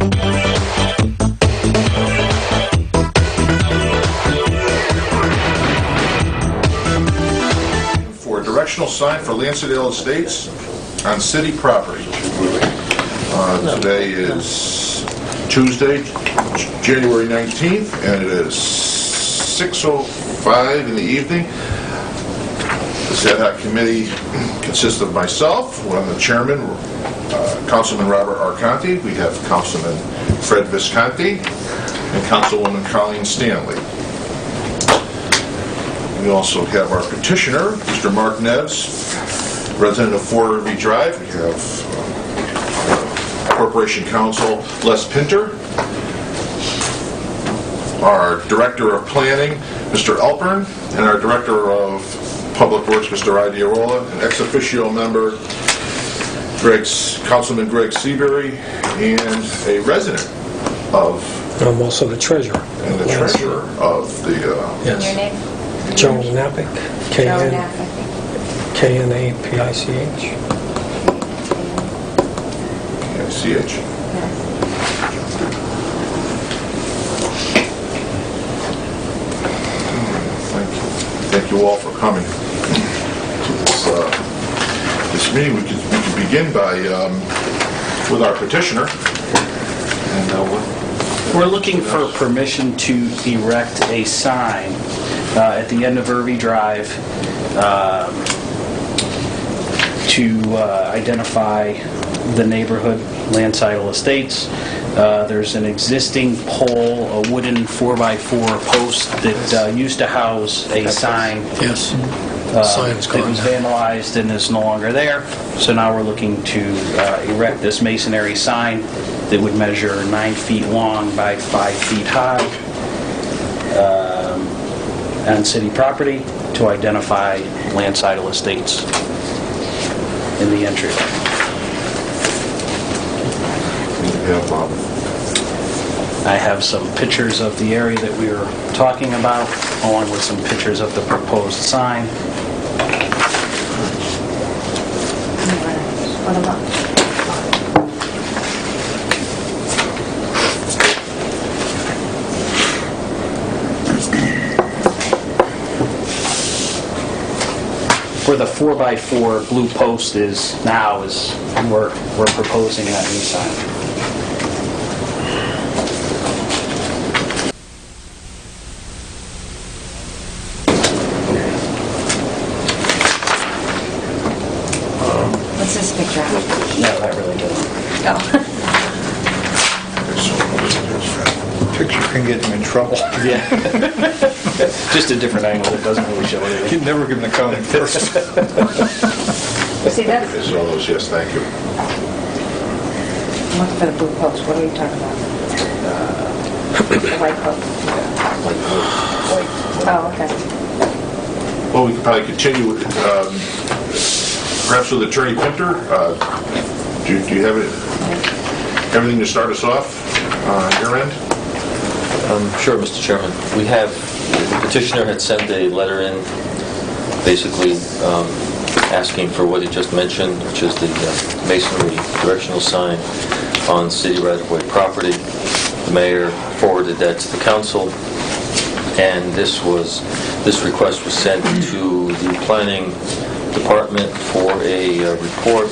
For a directional sign for Lansdale Estates on city property. Today is Tuesday, January 19th, and it is 6:05 in the evening. This ad hoc committee consists of myself, I'm the chairman, Councilman Robert Arconti, we have Councilman Fred Visconti, and Councilwoman Colleen Stanley. We also have our petitioner, Mr. Mark Neves, resident of 4 Irving Drive. We have Corporation Counsel Les Pinter, our Director of Planning, Mr. Alpern, and our Director of Public Works, Mr. Idearola, an ex officio member, Councilman Greg Seabury, and a resident of... I'm also the treasurer. And the treasurer of the... Yes. Your name? Joe Napick. Joe Napick. K-N-A-P-I-C-H. P-I-C-H. Thank you all for coming to this meeting. We could begin with our petitioner. And we're looking for permission to erect a sign at the end of Irving Drive to identify the neighborhood, Landsidle Estates. There's an existing pole, a wooden 4x4 post that used to house a sign. Yes. Sign's It gone was now. vandalized and is no longer there. So now we're looking to erect this masonry sign that would measure 9 feet long by 5 feet high on city property to identify Landsidle Estates in the entryway. I have some pictures of the area that we were talking about, along with some pictures of the proposed sign. What about? Where the 4x4 blue post is now is we're proposing that new sign. What's this picture of? No, that really doesn't. Oh. Picture can get him in trouble. Yeah. Just a different angle that doesn't really show anything. You'd never give him the comment first. You see that? As well as, yes, thank you. I'm looking for the blue post. What are you talking about? The white post. Oh, okay. Well, we could probably continue with, perhaps with Attorney Pinter. Do you have everything to start us off on your end? Sure, Mr. Chairman. We have, the petitioner had sent a letter in basically asking for what he just mentioned, which is the masonry directional sign on city right-of-way property. The mayor forwarded that to the council, and this request was sent to the planning department for a report,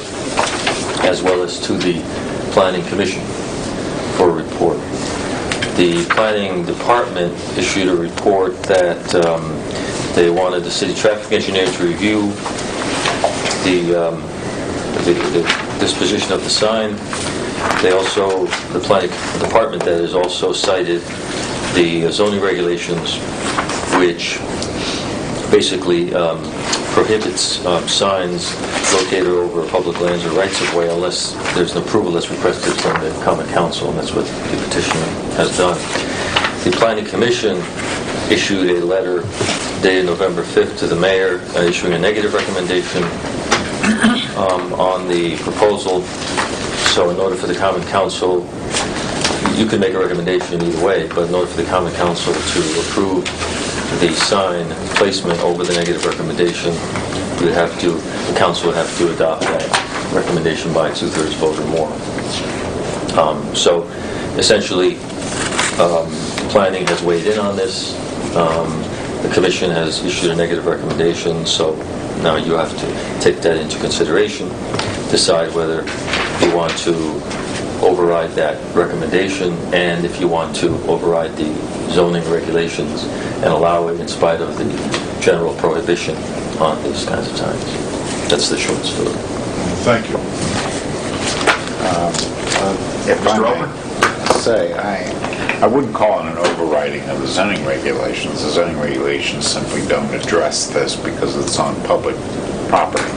as well as to the planning commission for a report. The planning department issued a report that they wanted the city traffic engineer to review the disposition of the sign. They also, the planning department that has also cited the zoning regulations, which basically prohibits signs located over public lands or rights-of-way unless there's an approval that's requested from the Common Council, and that's what the petitioner has done. The Planning Commission issued a letter dated November 5th to the mayor, issuing a negative recommendation on the proposal. So in order for the Common Council, you could make a recommendation either way, but in order for the Common Council to approve the sign placement over the negative recommendation, the council would have to adopt that recommendation by a 2/3 vote or more. So essentially, planning has weighed in on this. The commission has issued a negative recommendation, so now you have to take that into consideration, decide whether you want to override that recommendation, and if you want to override the zoning regulations and allow it in spite of the general prohibition on these kinds of signs. That's the short story. Thank you. If Mr. I Altman? may say, I wouldn't call it an overriding of the zoning regulations. The zoning regulations simply don't address this because it's on public property.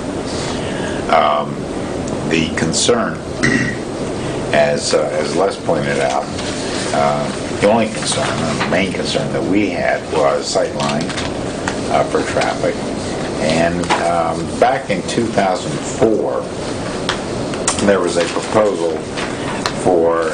The concern, as Les pointed out, the only concern, the main concern that we had was sightline for traffic. And back in 2004, there was a proposal for,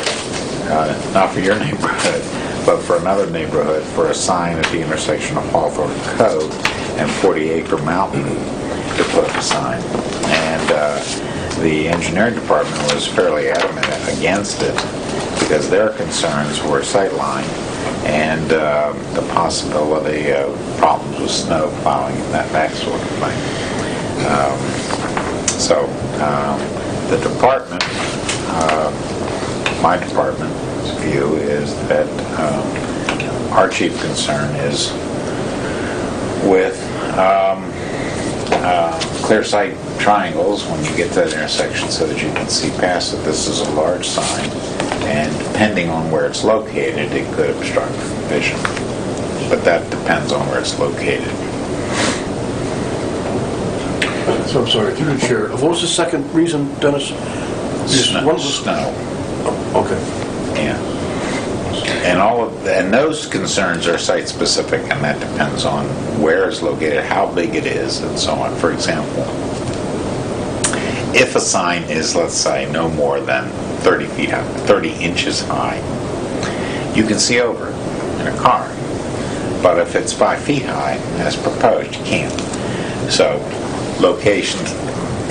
not for your neighborhood, but for another neighborhood, for a sign at the intersection of Hawthorne Cove and 40 Acre Mountain to put up a sign. And the engineering department was fairly adamant against it because their concerns were sightline and the possibility of problems with snow plowing and that sort of thing. So the department, my department's view is that our chief concern is with clear sight triangles when you get to that intersection so that you can see past it. This is a large sign, and depending on where it's located, it could obstruct vision. But that depends on where it's located. So I'm sorry, through the chair. What was the second reason, Dennis? Snow. Okay. Yeah. And those concerns are site specific, and that depends on where it's located, how big it is, and so on. For example, if a sign is, let's say, no more than 30 feet high, 30 inches high, you can see over it in a car. But if it's 5 feet high, as proposed, you can't. So location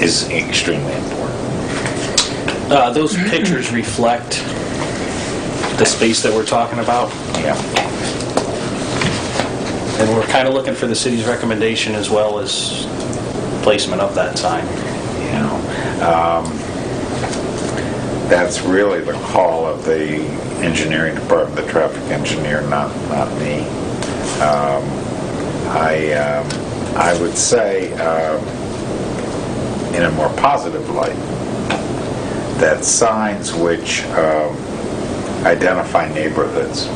is extremely important. Those pictures reflect the space that we're talking about, Yeah. and we're kind of looking for the city's recommendation as well as placement of that sign. You know, that's really the call of the engineering department, the traffic engineer, not me. I would say, in a more positive light, that signs which identify neighborhoods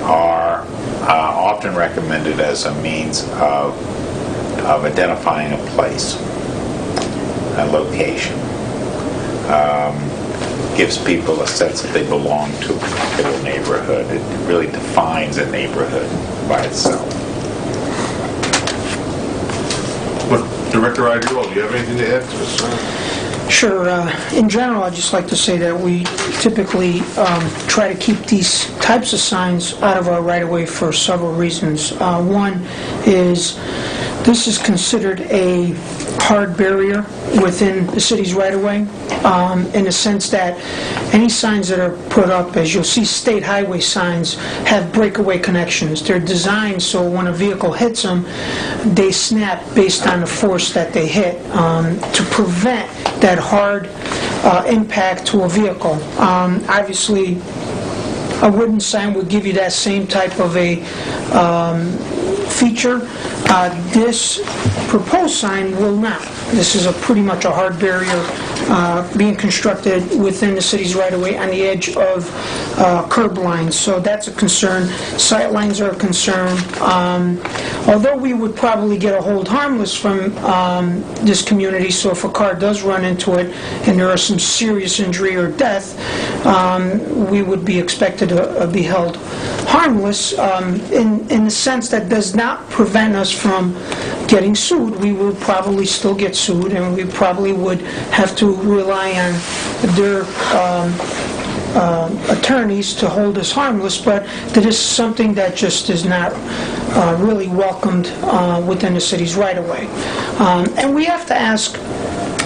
are often recommended as a means of identifying a place, a location. Gives people a sense that they belong to a particular neighborhood. It really defines a neighborhood by itself. Director Ideal, do you have anything to add to this? Sure. In general, I'd just like to say that we typically try to keep these types of signs out of our right-of-way for several reasons. One is this is considered a hard barrier within the city's right-of-way, in the sense that any signs that are put up, as you'll see, state highway signs have breakaway connections. They're designed so when a vehicle hits them, they snap based on the force that they hit, to prevent that hard impact to a vehicle. Obviously, a wooden sign would give you that same type of a feature. This proposed sign will not. This is pretty much a hard barrier being constructed within the city's right-of-way on the edge of curb lines. So that's a concern. Sight lines are a concern. Although we would probably get a hold harmless from this community, so if a car does run into it and there are some serious injury or death, we would be expected to be held harmless in the sense that does not prevent us from getting sued. We will probably still get sued, and we probably would have to rely on their attorneys to hold us harmless, but that is something that just is not really welcomed within the city's right-of-way. And we have to ask,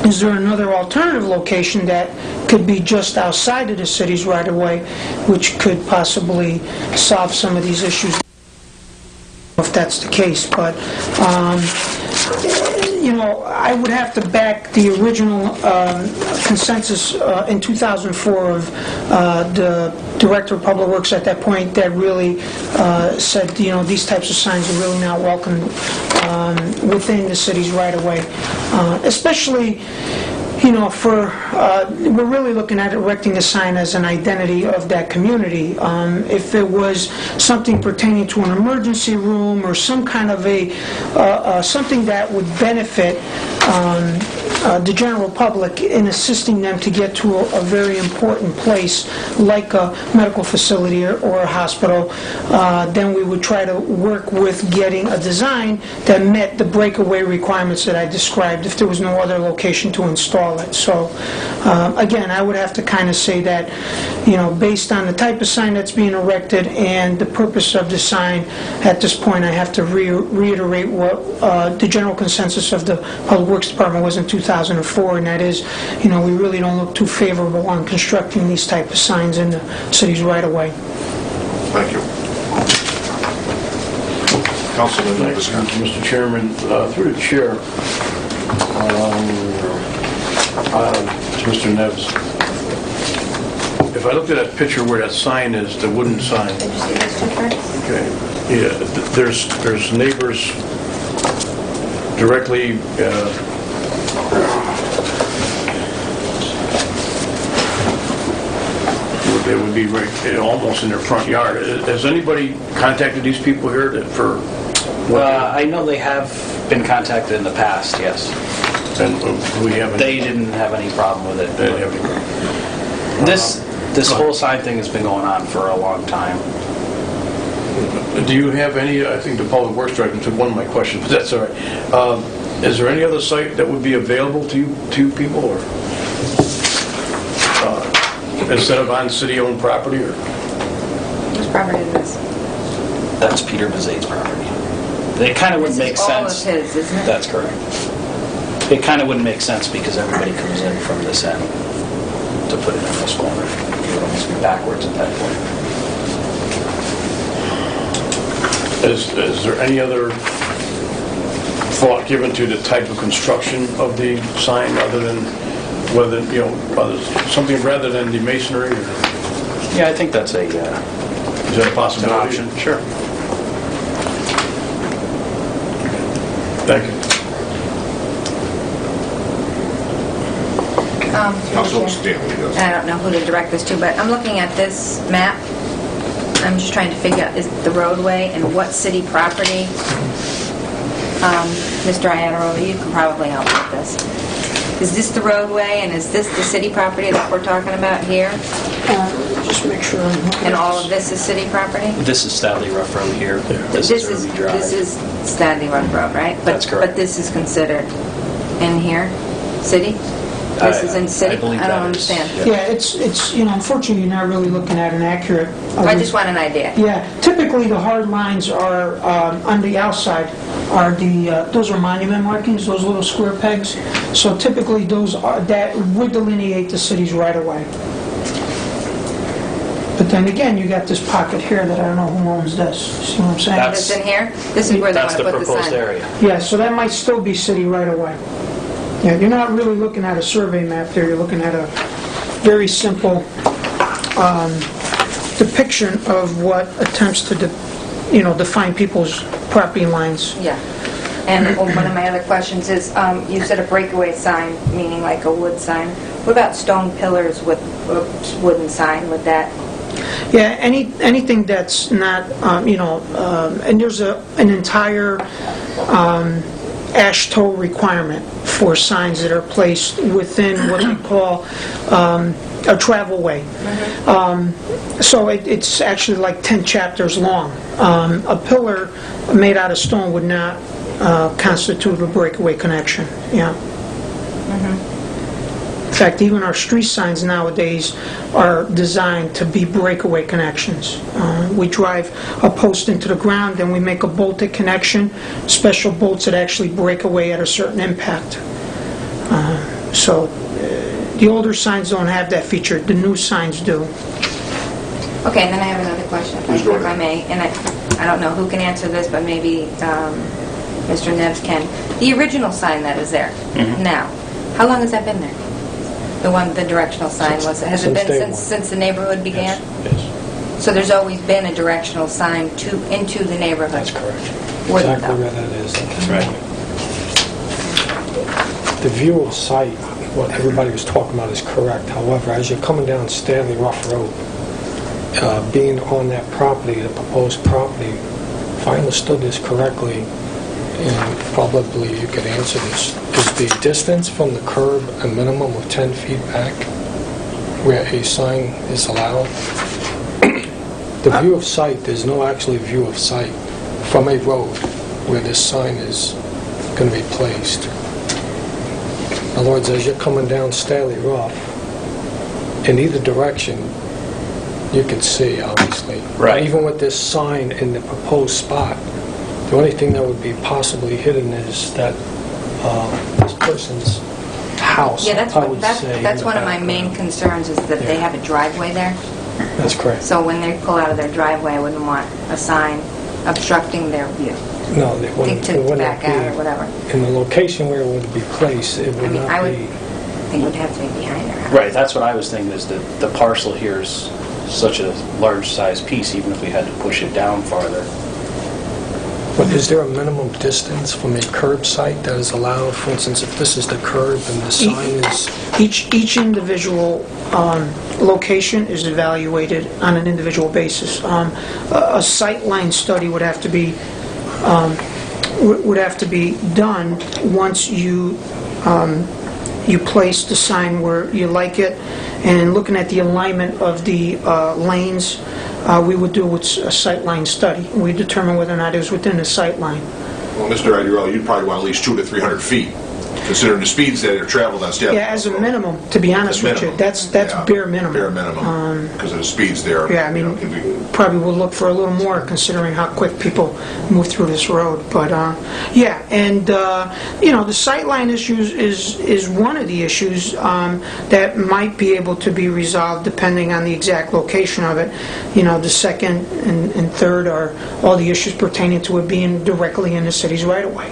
is there another alternative location that could be just outside of the city's right-of-way, which could possibly solve some of these issues if that's the case. But I would have to back the original consensus in 2004 of the Director of Public Works at that point that really said, these types of signs are really not welcome within the city's right-of-way. Especially, we're really looking at erecting a sign as an identity of that community. If it was something pertaining to an emergency room or some kind of something that would benefit the general public in assisting them to get to a very important place like a medical facility or a hospital, then we would try to work with getting a design that met the breakaway requirements that I described if there was no other location to install it. So again, I would have to kind of say that, based on the type of sign that's being erected and the purpose of the sign, at this point I have to reiterate what the general consensus of the Public Works Department was in 2004, and that is, we really don't look too favorable on constructing these type of signs in the city's right-of-way. Thank you. Councilman Visconti. Mr. Chairman, through the chair, to Mr. Neves, if I looked at that picture where that sign is, the wooden sign, Did you see this picture? okay, yeah, there's neighbors directly they would be right almost in their front yard. Has anybody contacted these people here for what I know they have been contacted in the past, yes. and we haven't? They didn't have any problem with it. They don't have any problem. This whole sign thing has been going on for a long time. Do you have any, I think the Public Works Director took one of my questions, but that's all right. Is there any other site that would be available to you people, or instead of on city-owned property, or? Whose property is this? That's Peter Bizade's property. It kind of wouldn't make sense. This is all of his, isn't it? That's correct. It kind of wouldn't make sense because everybody comes in from this end to put it in this corner. It would almost be backwards at that point. Is there any other thought given to the type of construction of the sign other than whether, something rather than the masonry? Or Yeah, I think that's is that a possibility? an option. Sure. Thank you. Councilman Stanley, yes. I don't know who to direct this to, but I'm looking at this map. I'm just trying to figure out is the roadway and what city property. Mr. Iannaroli, you can probably help with this. Is this the roadway and is this the city property that we're talking about here? Just make sure I'm looking And at all this. of this is city property? This is Stanley Rough Road here. This is Irby Drive. This is Stanley Road Road, right? That's correct. But this is considered in here, city? This is in city? I believe I don't that is, understand. yeah. Yeah, it's unfortunately, you're not really looking at an accurate... I just want an idea. Yeah, typically the hard lines are, on the outside, are those are monument markings, those little square pegs. So typically that would delineate the city's right-of-way. But then again, you got this pocket here that I don't know who owns this. See what I'm saying? That's- This in here? This is where they want That's to the put the proposed sign. area. Yeah, so that might still be city right-of-way. Yeah, you're not really looking at a survey map there, you're looking at a very simple depiction of what attempts to, define people's property lines. Yeah. And one of my other questions is, you said a breakaway sign, meaning like a wood sign. What about stone pillars with a wooden sign? Would that... Yeah, anything that's not, and there's an entire AASHTO requirement for signs that are placed within what we call a travel way. So it's actually like 10 chapters long. A pillar made out of stone would not constitute a breakaway connection. Yeah. In fact, even our street signs nowadays are designed to be breakaway connections. We drive a post into the ground, then we make a bolted connection, special bolts that actually break away at a certain impact. So The older signs don't have that feature, the new signs do. Okay, and then I have another question, Please go if I ahead. may, and I don't know who can answer this, but maybe Mr. Neves can. The original sign that is there now, how long has that been there? The directional sign has it Since day been one. since the neighborhood began? Yes, So there's always been a directional sign into the neighborhood? That's correct. Wouldn't Exactly though? where that is. That's right. The view of sight, what everybody was talking about is correct. However, as you're coming down Stanley Rough Road, being on that property, the proposed property, if I understood this correctly, and probably you could answer this, is the distance from the curb a minimum of 10 feet back where a sign is allowed? The view of sight, there's no actually view of sight from a road where this sign is going to be placed. In other words, as you're coming down Staley Rough, in either direction, you can see, obviously. Right. Even with this sign in the proposed spot, the only thing that would be possibly hidden is that this person's house, Yeah, that's I would say. that's in one the of my main background. concerns, is that they Yeah. have a driveway there. That's correct. So when they pull out of their driveway, I wouldn't want a sign obstructing their view. No, it wouldn't, To it wouldn't back out or be, whatever. in the location where it would be placed, it I would mean, I not would be. think it would have to be behind their house. Right, that's what I was thinking, is that the parcel here is such a large size piece, even if we had to push it down farther. But is there a minimum distance from a curb site that is allowed? For instance, if this is the curb and the sign is, Each individual location is evaluated on an individual basis. A sightline study would have to be done once you place the sign where you like it, and looking at the alignment of the lanes, we would do a sightline study. We determine whether or not it was within the sightline. Well, Mr. Idirelli, you'd probably want at least 200 to 300 feet, considering the speeds that are traveled on Stanley. Yeah, as a minimum, to be honest with you, Minimum. that's Yeah, bare minimum. Bare minimum, because of the speeds there. Yeah, I you know, mean, can be- probably will look for a little more considering how quick people move through this road. But, yeah, and, the sightline issues is one of the issues that might be able to be resolved depending on the exact location of it. The second and third are all the issues pertaining to it being directly in the city's right-of-way.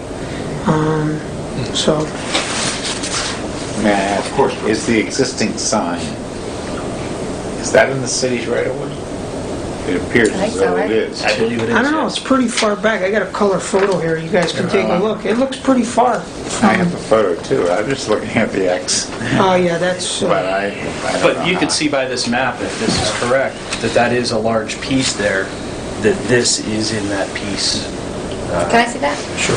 So, May I ask, Of course. is the existing sign, is that in the city's right of way? It appears I think as so, though right? it is. I believe it is. I don't know, yes. it's pretty far back. I got a color photo here, you guys can take a look. It looks pretty far. I have the photo too, I'm just looking at the X, Oh, yeah, that's... but I don't But know you how- can see by this map, if this is correct, that is a large piece there, that this is in that piece. Can I see that? sure,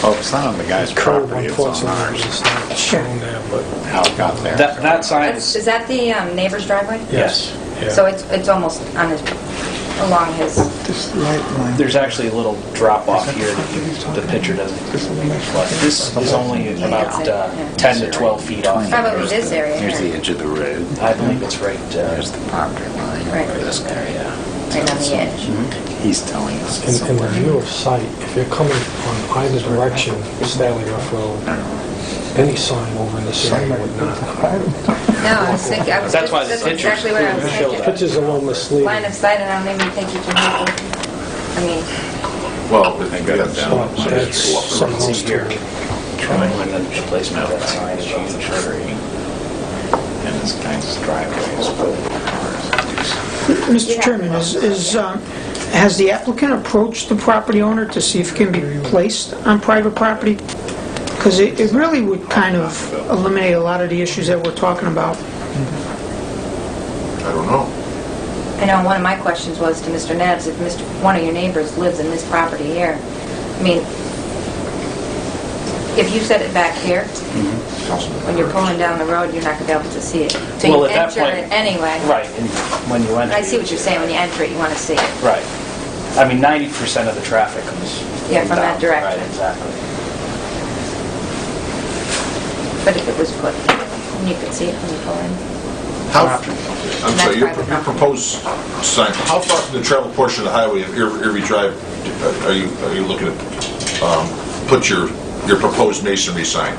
Oh, it's not on the guy's curb property, it's on unfortunately ours. is not shown there, but How it got there. That sign Is is, that the neighbor's driveway? yes. yeah. So it's almost on his, along his, This light line. There's actually a little drop off here that the picture doesn't reflect. This is only about 10 to 12 feet off. probably this area Here's the here, edge of the road, I believe it's right, there's the property line. Right. This area. right on the edge. He's telling us it's In the somewhere. view of sight, if you're coming on either direction, Stanley Rough Road, any sign over in this area would not. No, I was thinking, That's why the that's pictures exactly what I was show thinking. Picture's a little misleading. Line of sight, and I don't even think you can help it. I mean, Well, if I you got got it down, down. so That's you go up the road. supposed see here. to, Trying the placement of that sign is Huge huge. tree. And this guy's driveway is full of cars. Mr. Chairman, has the applicant approached the property owner to see if it can be placed on private property? Because it really would kind of eliminate a lot of the issues that we're talking about. I don't know. I know one of my questions was to Mr. Neves, if one of your neighbors lives in this property here, I mean, if you set it back here, when you're pulling down the road, you're not going to be able to see it. So you Well, at that enter point- it anyway. Right, and when you enter. I see what you're saying, when you enter it, you want to see it. Right. I mean, 90% of the traffic comes Yeah, from that down. direction. Right, exactly. But if it was put, and you could see it when you pull in. How, That's I'm sorry, your private your property. proposed sign, how far from the travel portion of the highway of Irving Drive are you looking to put your proposed masonry sign?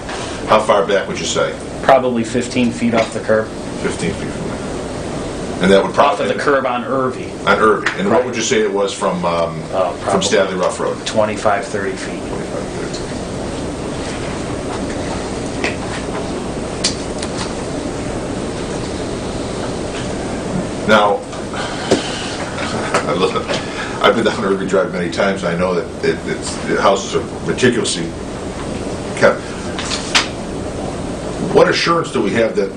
How far back would you say? Probably 15 feet off the curb. 15 feet from there. And that would Off probably... of the curb on Irving, On Irving. And what would you say it was from probably Stanley Rough Road? 25, 30 feet. 25, 30. Now, I've been down Irving Drive many times, and I know that the houses are meticulously kept. What assurance do we have that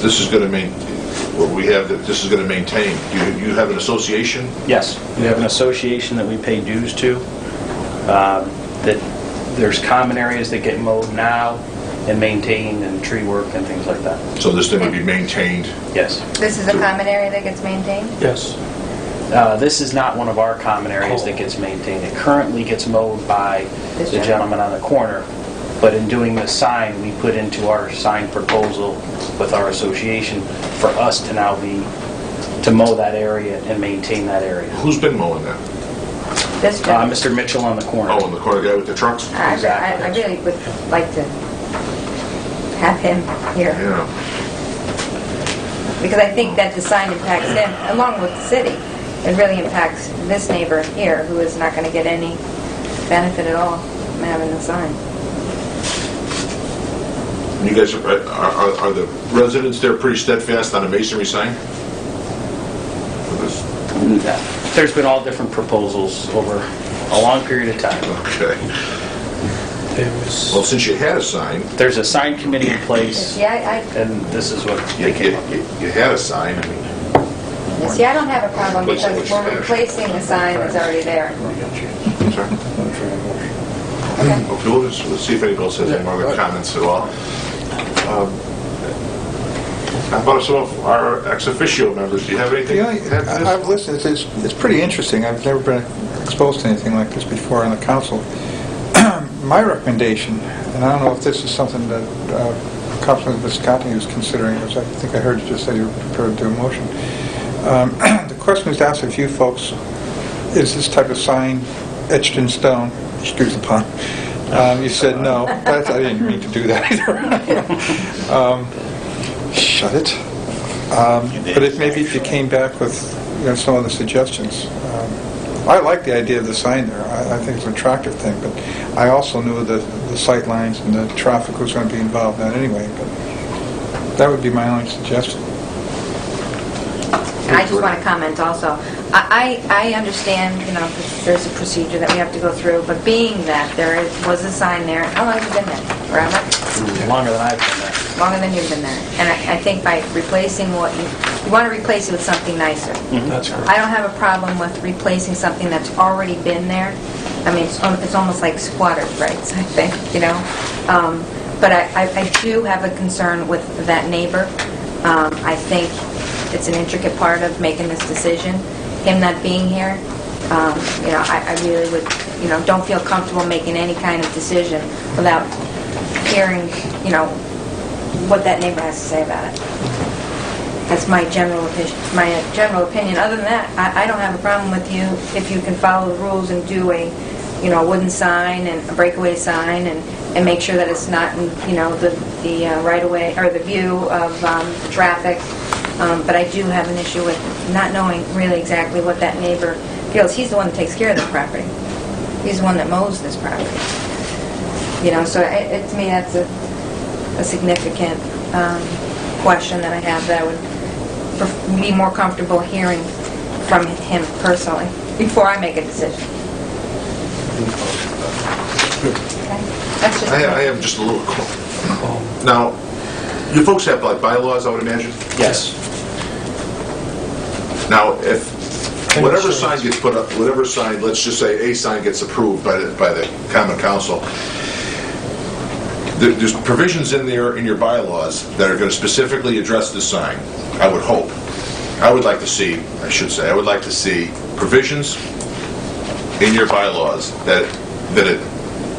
this is going to maintain? Do you have an association? Yes, we have an association that we pay dues to, that there's common areas that get mowed now and maintained, and tree work and things like that. So this thing would be maintained? Yes. This is a common area that gets maintained? Yes. This is not one of our common areas that gets maintained. It currently gets mowed by This the gentleman on the corner, but in doing the sign, we put into our sign proposal with our association for us to now to mow that area and maintain that area. Who's been mowing that? This gentleman? Mr. Mitchell on the corner. Oh, and the corner guy with the trucks? Exactly. I really would like to have him here, Yeah. because I think that the sign impacts him, along with the city. It really impacts this neighbor here, who is not going to get any benefit at all from having the sign. You guys, are the residents there pretty steadfast on a masonry sign? There's been all different proposals over a long period of time. Okay. Well, since you had a sign, There's a sign committee in place, Yeah, and this is what you had a sign, I mean, see, I don't have a problem because we're replacing the sign that's already there. sorry. Okay, let's see if anybody else has any more comments at all. How about some of our ex officio members? Do you have anything? I've listened. It's pretty interesting. I've never been exposed to anything like this before on the council. My recommendation, and I don't know if this is something that Councilman Visconti was considering, which I think I heard you just say you were prepared to do a motion. The question was asked of you folks, is this type of sign etched in stone? Excuse the pun. You said no. I didn't mean to do that either. Shut it. But maybe if you came back with some of the suggestions. I like the idea of the sign there. I think it's an attractive thing, but I also knew the sight lines and the traffic was going to be involved in that anyway. But that would be my only suggestion. I just want to comment also. I understand, that there's a procedure that we have to go through, but being that there was a sign there, how long have you been there? Forever? longer than I've been there. Longer than you've been there. And I think by replacing what you want to replace it with something nicer. That's correct. I don't have a problem with replacing something that's already been there. I mean, it's almost like squatters' rights, I think, But I do have a concern with that neighbor. I think it's an intricate part of making this decision. Him not being here, I really would, don't feel comfortable making any kind of decision without hearing, what that neighbor has to say about it. That's my general opinion. Other than that, I don't have a problem with you if you can follow the rules and do a wooden sign and a breakaway sign and make sure that it's not in, the right-of-way or the view of traffic. But I do have an issue with not knowing really exactly what that neighbor feels. He's the one that takes care of the property. He's the one that mows this property. So to me, that's a significant question that I have that I would be more comfortable hearing from him personally before I make a decision. Okay? That's just I have just a little... Now, you folks have like bylaws, I would imagine? Yes. Now, if whatever sign gets put up, whatever sign, let's just say a sign gets approved by the Common Council, there's provisions in there in your bylaws that are going to specifically address the sign, I would hope. I would like to see provisions in your bylaws that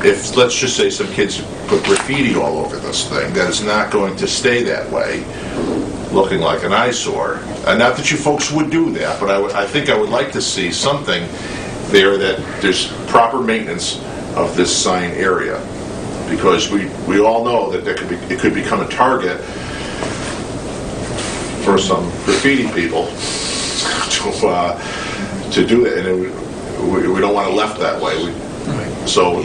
if, let's just say, some kids put graffiti all over this thing, that it's not going to stay that way, looking like an eyesore. And not that you folks would do that, but I think I would like to see something there that there's proper maintenance of this sign area. because we all know that it could become a target for some graffiti people to do that, and we don't want it left that way. So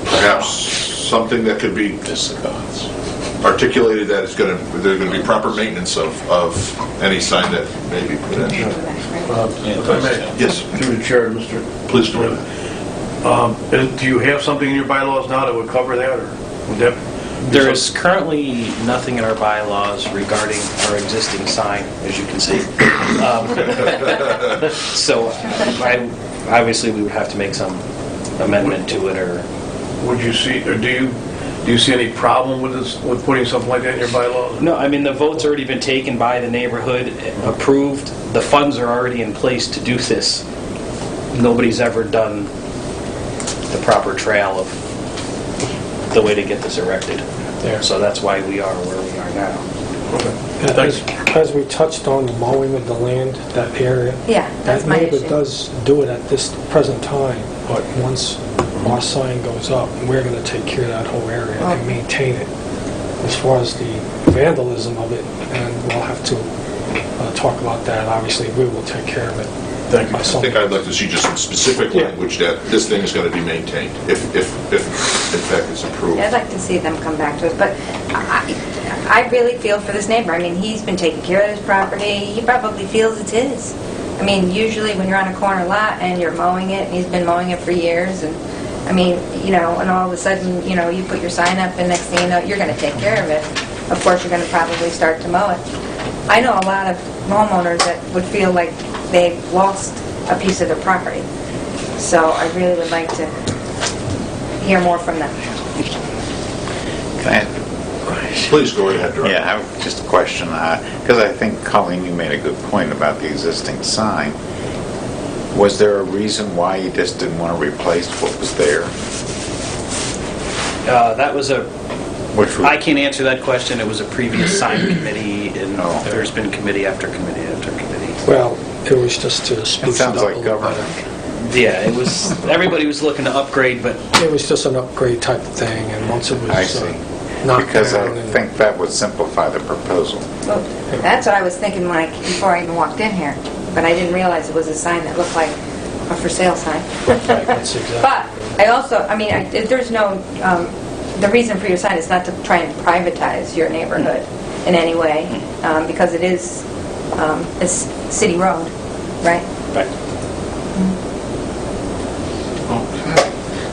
perhaps something that could be articulated that there's going to be proper maintenance of any sign that may be put in. If I may, Yes. through the chair, Mr. Please do it. Do you have something in your bylaws now that would cover that, or would that? There is currently nothing in our bylaws regarding our existing sign, as you can see. So obviously we would have to make some amendment to it, or... Would you see, or do you see any problem with this, with putting something like that in your bylaws? No, I mean, the vote's already been taken by the neighborhood, approved. The funds are already in place to do this. Nobody's ever done the proper trail of the way to get this erected. Yeah. So that's why we are where we are now. As we touched on the mowing of the land, that area. Yeah, that's my That issue. neighbor does do it at this present time, but once our sign goes up, we're going to take care of that whole area and maintain it. As far as the vandalism of it, and we'll have to talk about that. Obviously, we will take care of it. Thank you. I think I'd like to see just some specific language that this thing is going to be maintained, if in fact it's approved. Yeah, I'd like to see them come back to us, but I really feel for this neighbor. I mean, he's been taking care of his property. He probably feels it's his. I mean, usually when you're on a corner lot and you're mowing it, and he's been mowing it for years, and I mean, you know, and all of a sudden, you know, you put your sign up, and next thing you know, you're going to take care of it. Of course, you're going to probably start to mow it. I know a lot of homeowners that would feel like they've lost a piece of their property. So I really would like to hear more from them. Can I Please go ahead, Director. Yeah, I have just a question, because I think, Colleen, you made a good point about the existing sign. Was there a reason why you just didn't want to replace what was there? That was I can't answer that question. It was a previous sign committee, and there's been committee after committee after committee. Well, it was just to spruce it sounds up like a little government. better. Yeah, it was. Everybody was looking to upgrade, but It was just an upgrade type of thing, and once it was I see. knocked Because I down and... think that would simplify the proposal. Well, that's what I was thinking before I even walked in here, but I didn't realize it was a sign that looked like a for sale sign. That's exactly But I also, I mean, there's no, the reason for your sign is not to try and privatize your neighborhood in any way, because it is a city road, right? right.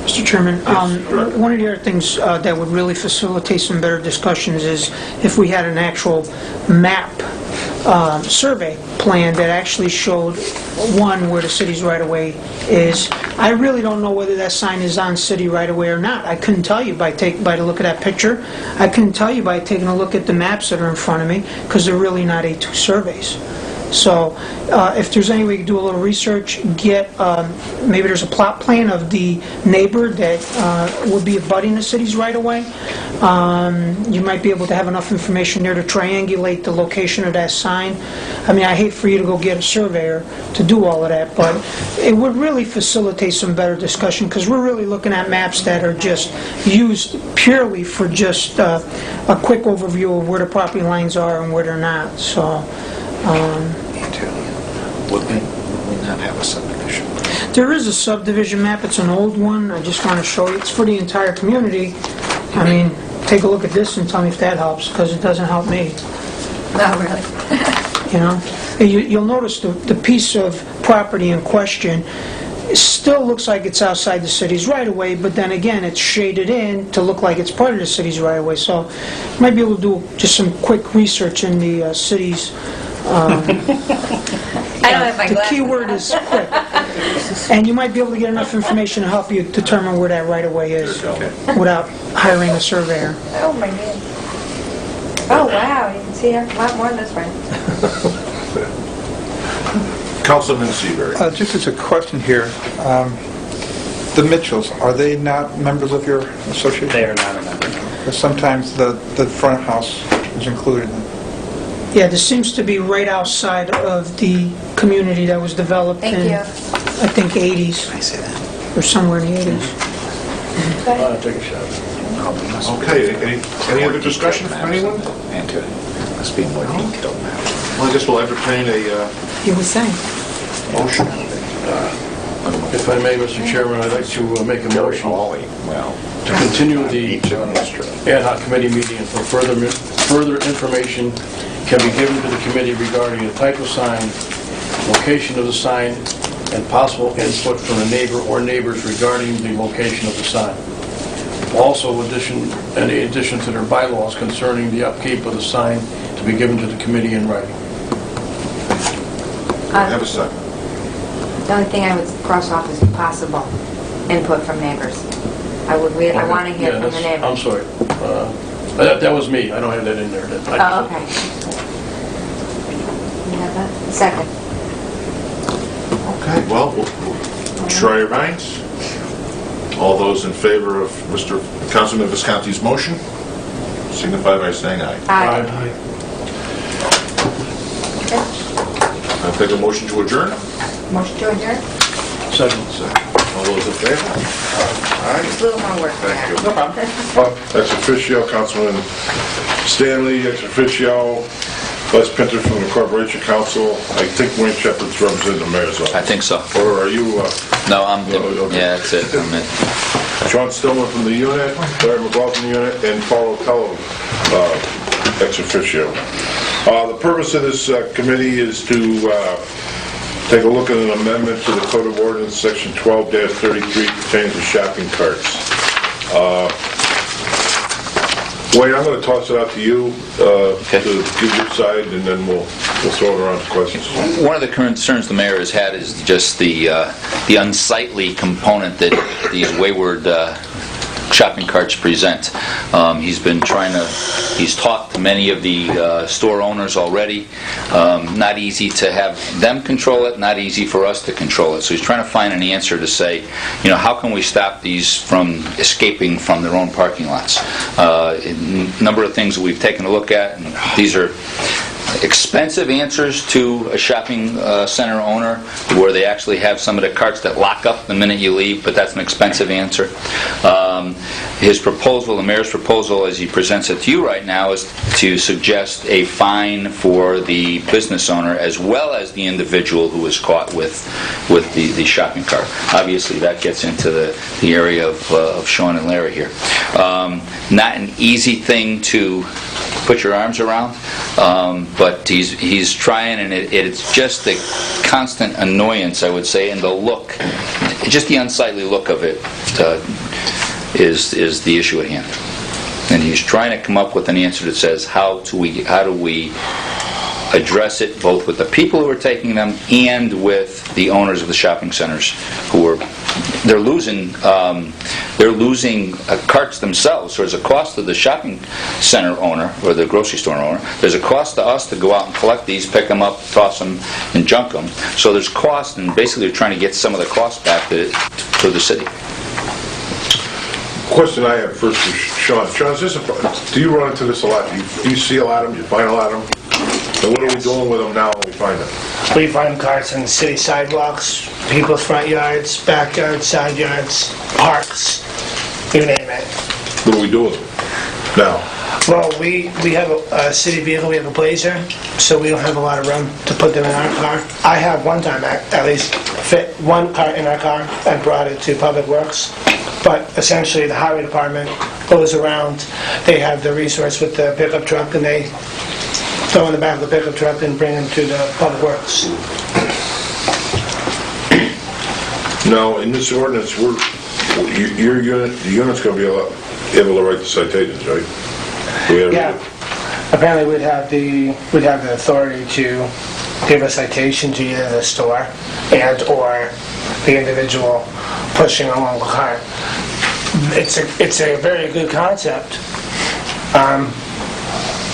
Mr. Chairman, one of the other things that would really facilitate some better discussions is if we had an actual map survey plan that actually showed, one, where the city's right-of-way is. I really don't know whether that sign is on city right-of-way or not. I couldn't tell you by the look of that picture. I couldn't tell you by taking a look at the maps that are in front of me, because they're really not A2 surveys. So if there's any way you can do a little research, get, maybe there's a plot plan of the neighbor that would be abutting the city's right-of-way. You might be able to have enough information there to triangulate the location of that sign. I mean, I hate for you to go get a surveyor to do all of that, but it would really facilitate some better discussion, because we're really looking at maps that are just used purely for just a quick overview of where the property lines are and where they're not. So. Would we not have a subdivision? There is a subdivision map. It's an old one. I just want to show you. It's for the entire community. I mean, take a look at this and tell me if that helps, because it doesn't help me. No, really. You know, you'll notice the piece of property in question still looks like it's outside the city's right-of-way, but then again, it's shaded in to look like it's part of the city's right-of-way. So you might be able to do just some quick research in the city's... I don't have my the glasses. key word is quick. And you might be able to get enough information to help you determine where that right-of-way is without hiring a surveyor. Oh, my God. Oh, wow, you can see a lot more this way. Councilman Seabury. Just as a question here, the Mitchells, are they not members of your association? They are not a member. Because sometimes the front house is included in it. Yeah, this seems to be right outside of the community that was developed Thank in, you. I think, 80s. I say that. Or somewhere in the 80s. I'll take a shot. Okay, any other discussion from anyone? And to, must be more detailed maps. Well, I guess we'll entertain a You were saying. motion. If I may, Mr. Chairman, I'd like to make a motion Well, to continue the each of them is true. ad hoc committee meeting until further information can be given to the committee regarding the type of sign, location of the sign, and possible input from the neighbor or neighbors regarding the location of the sign. Also, any addition to their bylaws concerning the upkeep of the sign to be given to the committee in writing. Have a second. The only thing I would cross off is possible input from neighbors. I want to hear Yeah, from the that's- neighbors. I'm sorry. That was me. I don't have that in there. Oh, okay. You have that? Second. Okay, well, we'll try your minds. All those in favor of Mr. Councilman Visconti's motion, signify by saying aye. Aye. I'll take a motion to adjourn. Motion to adjourn? Second. All those in favor? Aye. It's a little more work. Thank you. No problem. Ex officio, Councilman Stanley, ex officio, Vice Pinter from the Corporation Council. I think Wayne Shepherd's representing the mayor's office. I think so. Or are you, No, I'm, okay. yeah, that's it. I'm it. Sean Stillman from the unit, Larry McGraw from the unit, and Paul Otello, ex officio. The purpose of this committee is to take a look at an amendment to the Code of Ordinance, Section 12-33, pertaining to shopping carts. Wayne, I'm going to toss it out to you to give your side, and then we'll throw it around to questions. One of the concerns the mayor has had is just the unsightly component that these wayward shopping carts present. He's talked to many of the store owners already. Not easy to have them control it, not easy for us to control it. So he's trying to find an answer to say, how can we stop these from escaping from their own parking lots? A number of things that we've taken a look at, and these are expensive answers to a shopping center owner where they actually have some of the carts that lock up the minute you leave, but that's an expensive answer. His proposal, the mayor's proposal as he presents it to you right now, is to suggest a fine for the business owner as well as the individual who is caught with the shopping cart. Obviously that gets into the area of Sean and Larry here. Not an easy thing to put your arms around, but he's trying, and it's just the constant annoyance, I would say, and the look, just the unsightly look of it is the issue at hand. And he's trying to come up with an answer that says, how do we address it both with the people who are taking them and with the owners of the shopping centers they're losing carts themselves. So there's a cost to the shopping center owner or the grocery store owner. There's a cost to us to go out and collect these, pick them up, toss them, and junk them. So there's cost, and basically they're trying to get some of the cost back to the city. Question I have first is Sean. Sean, do you run into this a lot? Do you see a lot of them? Do you find a lot of them? And what are we doing with them now when we find them? We find carts on city sidewalks, people's front yards, backyards, side yards, parks, you name it. What are we doing with them now? Well, we have a city vehicle, we have a Blazer, so we don't have a lot of room to put them in our car. I have one time at least fit one cart in our car and brought it to Public Works. But essentially the highway department goes around, they have the resource with the pickup truck, and they throw in the back of the pickup truck and bring them to the Public Works. Now, in this ordinance, your unit, the unit's going to be able to write the citations, right? Yeah. Apparently we'd have the authority to give a citation to either the store and or the individual pushing along the cart. It's a very good concept.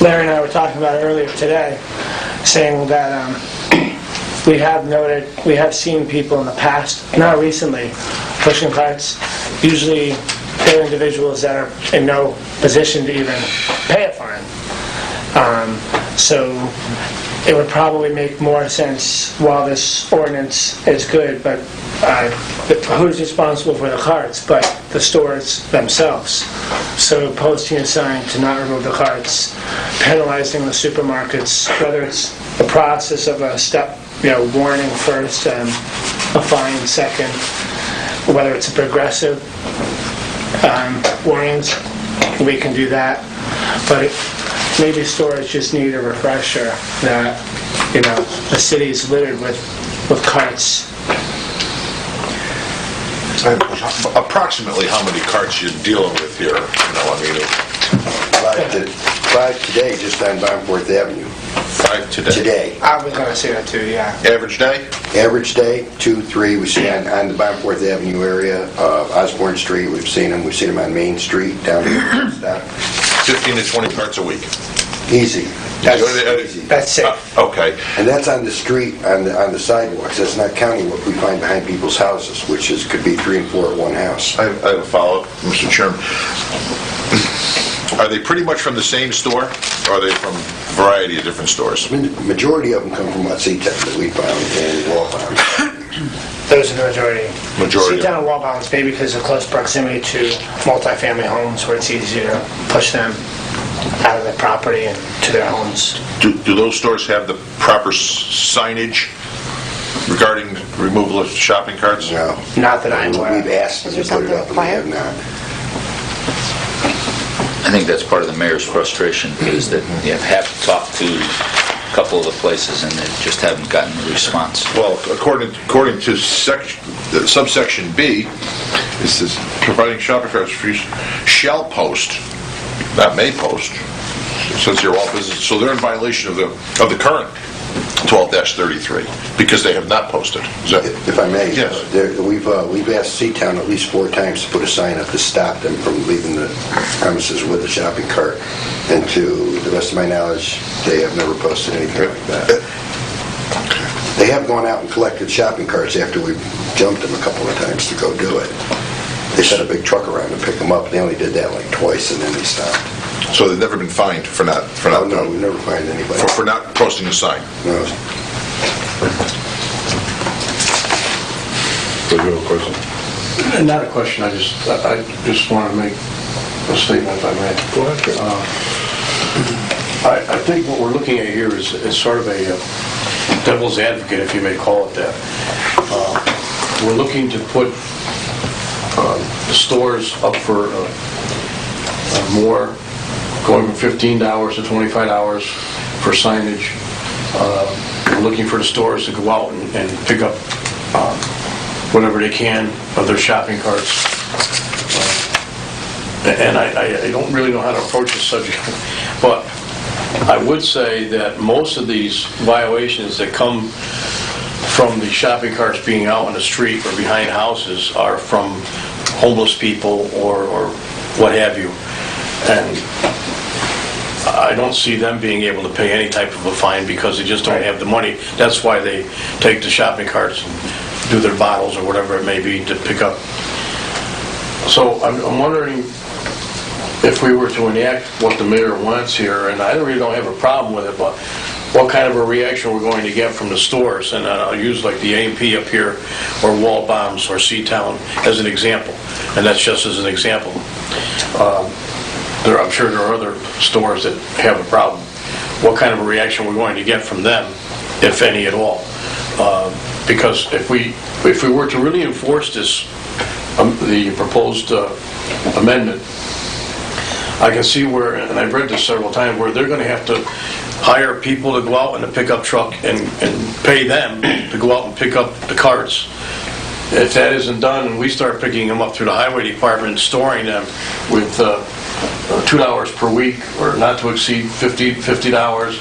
Larry and I were talking about it earlier today, saying that we have seen people in the past, not recently, pushing carts. Usually they're individuals that are in no position to even pay a fine. So it would probably make more sense while this ordinance is good, but who's responsible for the carts but the stores themselves? So posting a sign to not remove the carts, penalizing the supermarkets, whether it's the process of a step, warning first and a fine second, whether it's a progressive warnings, we can do that. But maybe stores just need a refresher that, the city is littered with carts. Approximately how many carts you're dealing with here? Five today, just on Danbury Avenue. 5 today. Today. I was going to say that too, yeah. Average day? Average day, 2, 3. We see on the Danbury Avenue area, Osborne Street, we've seen them on Main Street, down here. 15 to 20 carts a week. Easy. That's easy. That's safe. Okay. And that's on the street, on the sidewalks. That's not counting what we find behind people's houses, which could be 3 and 4 at one house. I have a follow-up, Mr. Chairman. Are they pretty much from the same store, or are they from a variety of different stores? The majority of them come from Seatown that we found and Wallbound. Those are the majority. Majority. Seatown and Wallbounds, maybe because of close proximity to multifamily homes where it's easier to push them out of the property and to their homes. Do those stores have the proper signage regarding removal of shopping carts? No. Not that I'm aware of. We've asked them to put it up, and they have not. I think that's part of the mayor's frustration, is that you have to talk to a couple of the places and they just haven't gotten a response. Well, according to subsection B, it says providing shopping carts for use shall post, not may post. It says here all businesses, so they're in violation of the current 12-33 because they have not posted. Is that, If I may, yes. We've asked Seatown at least 4 times to put a sign up to stop them from leaving the premises with a shopping cart. And to the best of my knowledge, they have never posted anything like that. They have gone out and collected shopping carts after we've jumped them a couple of times to go do it. They set a big truck around to pick them up. They only did that like twice, and then they stopped. So they've never been fined for not Oh, no, we've never fined anybody. for not posting a sign. No. Do you have a question? Not a question, I just want to make a statement if I may. Go ahead. I think what we're looking at here is sort of a devil's advocate, if you may call it that. We're looking to put the stores up for more, going from $15 to $25 for signage. We're looking for the stores to go out and pick up whatever they can of their shopping carts. And I don't really know how to approach this subject, but I would say that most of these violations that come from the shopping carts being out on the street or behind houses are from homeless people or what have you. And I don't see them being able to pay any type of a fine because they just don't have the money. That's why they take the shopping carts and do their bottles or whatever it may be to pick up. So I'm wondering if we were to enact what the mayor wants here, and I really don't have a problem with it, but what kind of a reaction we're going to get from the stores, and I'll use like the A&P up here, or Wall Bombs, or Seatown as an example, and that's just as an example. I'm sure there are other stores that have a problem. What kind of a reaction we're going to get from them, if any at all? Because if we were to really enforce this, the proposed amendment, I can see where, and I've read this several times, where they're going to have to hire people to go out in a pickup truck and pay them to go out and pick up the carts. If that isn't done, and we start picking them up through the highway department and storing them with $2 per week, or not to exceed $50,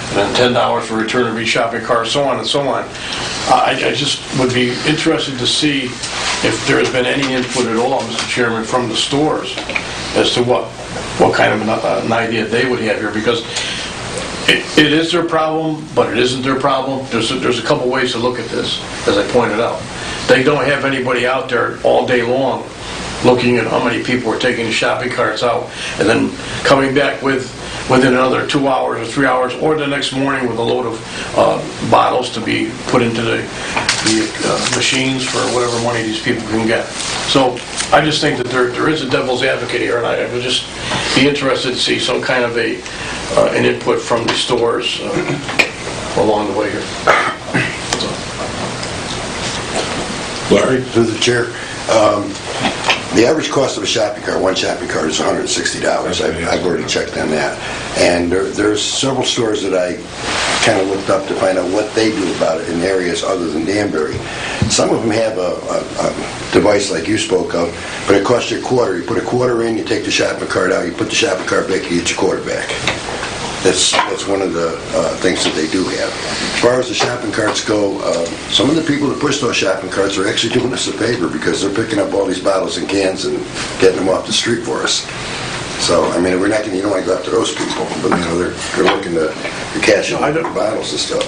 and then $10 for return of each shopping cart, so on and so on. I just would be interested to see if there has been any input at all, Mr. Chairman, from the stores as to what kind of an idea they would have here, because it is their problem, but it isn't their problem. There's a couple ways to look at this, as I pointed out. They don't have anybody out there all day long looking at how many people are taking the shopping carts out and then coming back with within another 2 hours or 3 hours, or the next morning with a load of bottles to be put into the machines for whatever money these people can get. So I just think that there is a devil's advocate here, and I would just be interested to see some kind of an input from the stores along the way here. Larry? Through the chair. The average cost of a shopping cart, one shopping cart, is $160. I've already checked on that. And there's several stores that I kind of looked up to find out what they do about it in areas other than Danbury. Some of them have a device like you spoke of, but it costs you a quarter. You put a quarter in, you take the shopping cart out, you put the shopping cart back, you get your quarter back. That's one of the things that they do have. As far as the shopping carts go, some of the people that push those shopping carts are actually doing us a favor because they're picking up all these bottles and cans and getting them off the street for us. So, I mean, you don't want to go after those people, but, they're looking to cash in the bottles and stuff.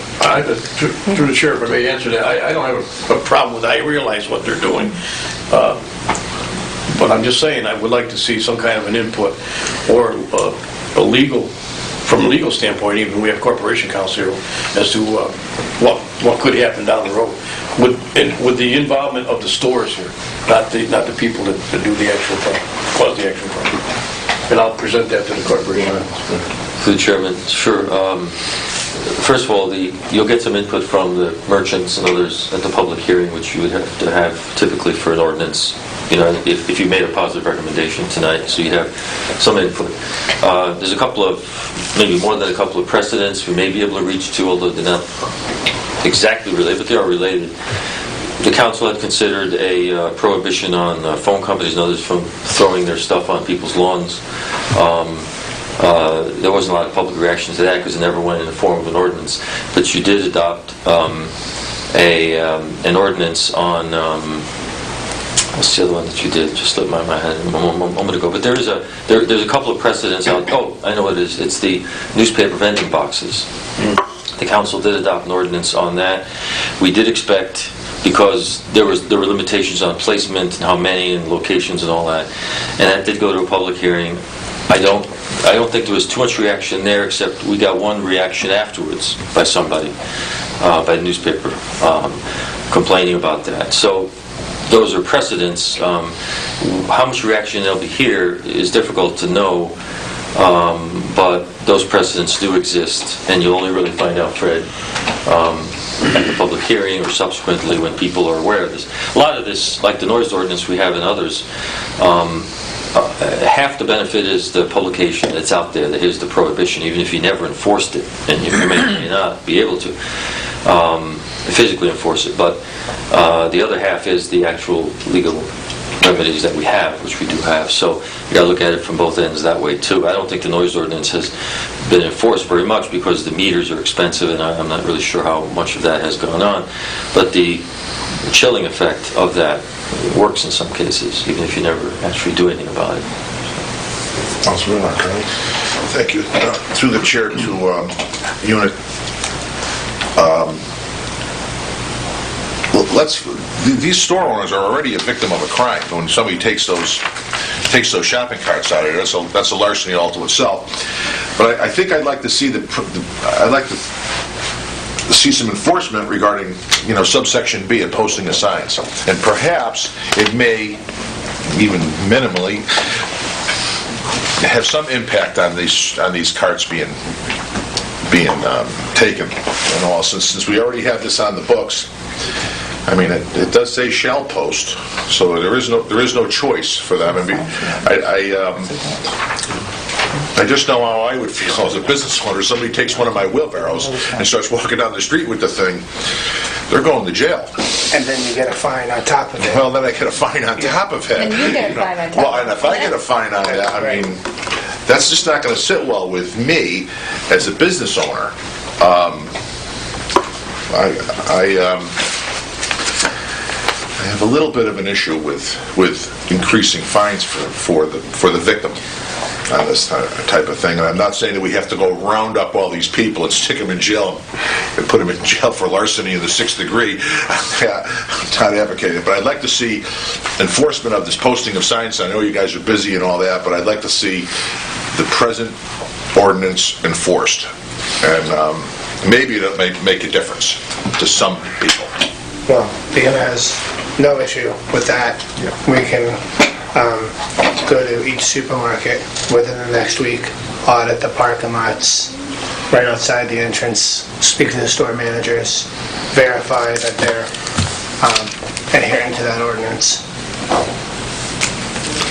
Through the chair, if I may answer that, I don't have a problem with that. I realize what they're doing. But I'm just saying, I would like to see some kind of an input or from a legal standpoint, even we have corporation counsel here, as to what could happen down the road with the involvement of the stores here, not the people that do the actual problem, cause the actual problem. And I'll present that to the corporation. To the chairman, sure. First of all, you'll get some input from the merchants and others at the public hearing, which you would have to have typically for an ordinance. If you made a positive recommendation tonight, so you have some input. There's a couple of, maybe more than a couple of precedents we may be able to reach to, although they're not exactly related, but they are related. The council had considered a prohibition on phone companies and others from throwing their stuff on people's lawns. There wasn't a lot of public reaction to that because it never went in the form of an ordinance. But you did adopt an ordinance on. What's the other one that you did? Just slipped my head a moment ago. But there's a couple of precedents out. Oh, I know what it is. It's the newspaper vending boxes. The council did adopt an ordinance on that. We did expect, because there were limitations on placement and how many and locations and all that, and that did go to a public hearing. I don't think there was too much reaction there, except we got one reaction afterwards by somebody, by the newspaper, complaining about that. So those are precedents. How much reaction there'll be here is difficult to know, but those precedents do exist, and you'll only really find out, Fred, at the public hearing or subsequently when people are aware of this. A lot of this, like the noise ordinance we have in others, half the benefit is the publication that's out there, that is the prohibition, even if you never enforced it, and you may not be able to physically enforce it. But the other half is the actual legal remedies that we have, which we do have. So you got to look at it from both ends that way too. I don't think the noise ordinance has been enforced very much because the meters are expensive, and I'm not really sure how much of that has gone on. But the chilling effect of that works in some cases, even if you never actually do anything about it. Councilman Arcani. Thank you. Through the chair to unit. These store owners are already a victim of a crime when somebody takes those shopping carts out of there. That's a larceny all to itself. But I think I'd like to see see some enforcement regarding, subsection B of posting of signs, and perhaps it may even minimally have some impact on these carts being taken. And all, since we already have this on the books. I mean, it does say shall post, so there is no choice for them. I mean, I just know how I would feel as a business owner. Somebody takes one of my wheelbarrows and starts walking down the street with the thing. They're going to jail. And then you get a fine on top of it. Well, then I get a fine on top of it. And you get a fine on top. Well, and if I get a fine on that, I mean, that's just not going to sit well with me as a business owner. I have a little bit of an issue with increasing fines for the victim on this type of thing. And I'm not saying that we have to go round up all these people and stick them in jail and put them in jail for larceny in the 6th degree. I'm not advocating, but I'd like to see enforcement of this posting of signs. I know you guys are busy and all that, but I'd like to see the present ordinance enforced. And maybe it'll make a difference to some people. Well, BM has no issue with that. We can go to each supermarket within the next week, audit the parking lots right outside the entrance, speak to the store managers, verify that they're adhering to that ordinance.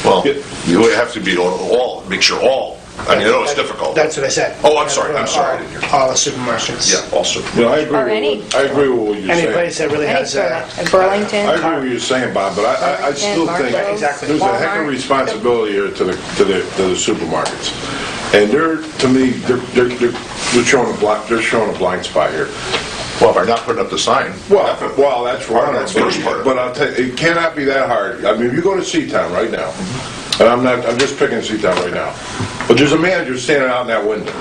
Well, you would have to be all, make sure all. I mean, I know it's difficult. That's what I said. Oh, I'm sorry. I didn't hear. All the supermarkets. Yeah, also. I Or any. agree with what you're Any saying. place that really Any has store, a... Burlington. I agree with what you're saying, Bob, but I still think Marshall's, Exactly. there's a heck of Walmart. responsibility here to the supermarkets, and to me they're showing a blind spot here. Well, by not putting up the sign. Well, that's Part of one that's first part of it. But I'll tell you, it cannot be that hard. I mean, if you go to Seatown right now, and I'm just picking Seatown right now, but there's a manager standing out in that window.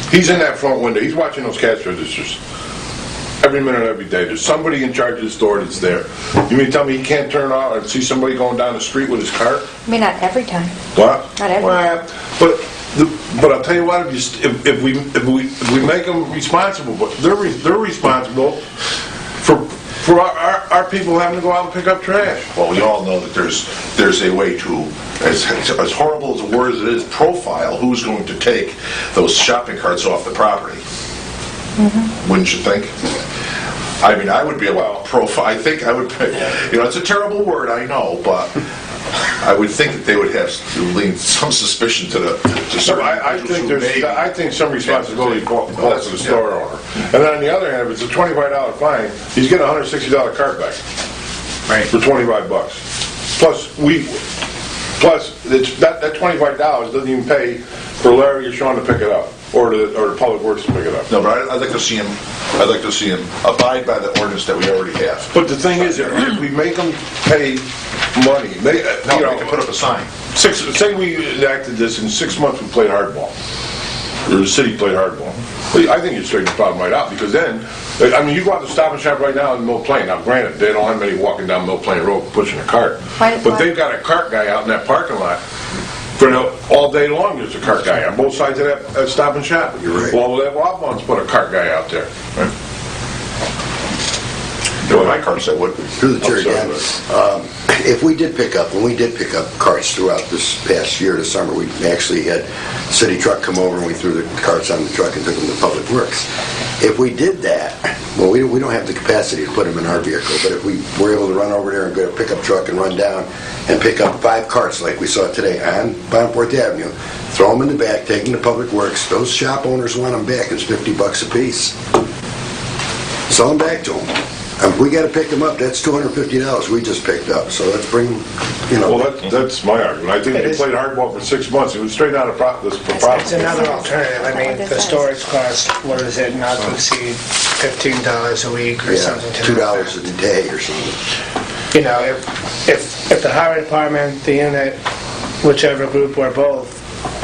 He's in that front window. He's watching those cash registers every minute, every day. There's somebody in charge of the store that's there. You mean to tell me he can't turn out and see somebody going down the street with his cart? I mean, not every time. What? Not every time. But I'll tell you what, if we make them responsible, but they're responsible for our people having to go out and pick up trash. Well, we all know that there's a way to, as horrible as the word as it is, profile who's going to take those shopping carts off the property. Wouldn't you think? I mean, I would be able to profile. I think I would. It's a terrible word, I know, but I would think that they would have some suspicion to certain I think some responsibility falls to the store owner. And then on the other hand, if it's a $25 fine, he's getting a $160 cart back. Right. For $25. Plus that $25 doesn't even pay for Larry or Sean to pick it up, or the Public Works to pick it up. No, but I'd like to see him. I'd like to see him abide by the ordinance that we already have. But the thing is, if we make them pay money, They can put up a sign. say we enacted this in 6 months, we played hardball, or the city played hardball. Well, I think you'd straighten the problem right out, because then, I mean, you go out to Stop and Shop right now in Mill Plain. Now, granted, they don't have many walking down Mill Plain Road pushing a cart, but they've got a cart guy out in that parking lot. All day long, there's a cart guy on both sides of that Stop and Shop. You're right. Well, that Wildmans put a cart guy out there. Right? There were my carts that would. Through the chair, Dan, if we did pick up, when we did pick up carts throughout this past year, this summer, we actually had city truck come over and we threw the carts on the truck and took them to Public Works. If we did that, well, we don't have the capacity to put them in our vehicle, but if we were able to run over there and get a pickup truck and run down and pick up 5 carts like we saw today on Bonport Avenue, throw them in the back, take them to Public Works, those shop owners want them back, it's $50 a piece. Sell them back to them. If we got to pick them up, that's $250 we just picked up, so let's bring them, Well, that's my argument. I think if you played hardball for 6 months, it would straighten out the problem. It's another alternative. I mean, the storage cost, what is it, not to exceed $15 a week or something to that effect. $2 a day or something. If the highway department, the unit, whichever group or both,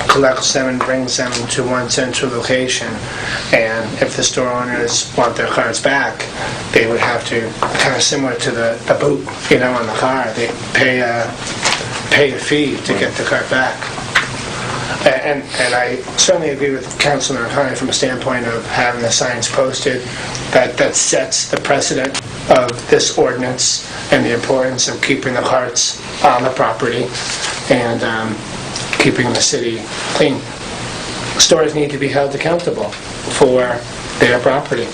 collects them and brings them to one central location, and if the store owners want their cars back, they would have to, kind of similar to the boot, on the car, they pay a fee to get the cart back. And I certainly agree with Councilman O'Connor from a standpoint of having the signs posted. That sets the precedent of this ordinance and the importance of keeping the carts on the property and keeping the city clean. Stores need to be held accountable for their property.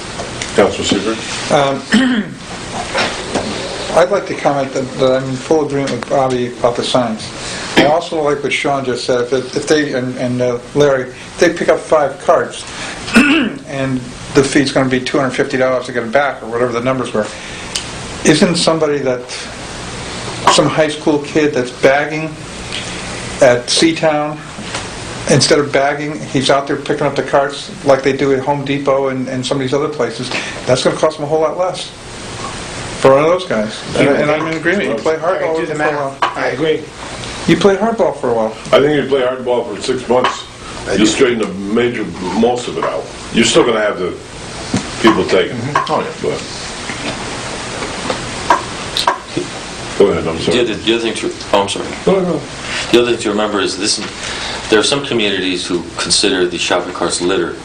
Councilor Seaver? I'd like to comment that I'm in full agreement with Bobby about the signs. I also like what Sean just said. If they, and Larry, if they pick up 5 carts and the fee's going to be $250 to get it back, or whatever the numbers were, isn't somebody some high school kid that's bagging at Seatown, instead of bagging, he's out there picking up the carts like they do at Home Depot and some of these other places, that's going to cost him a whole lot less for one of those guys. And I'm in agreement. You play hardball Do the for a while. math. I agree. You play hardball for a while. I think if you play hardball for 6 months, you'll straighten most of it out. You're still going to have the people taking it. Oh, yeah. Go ahead, I'm sorry. The other thing to, oh, I'm sorry. The other thing to remember is this: there are some communities who consider the shopping carts litter,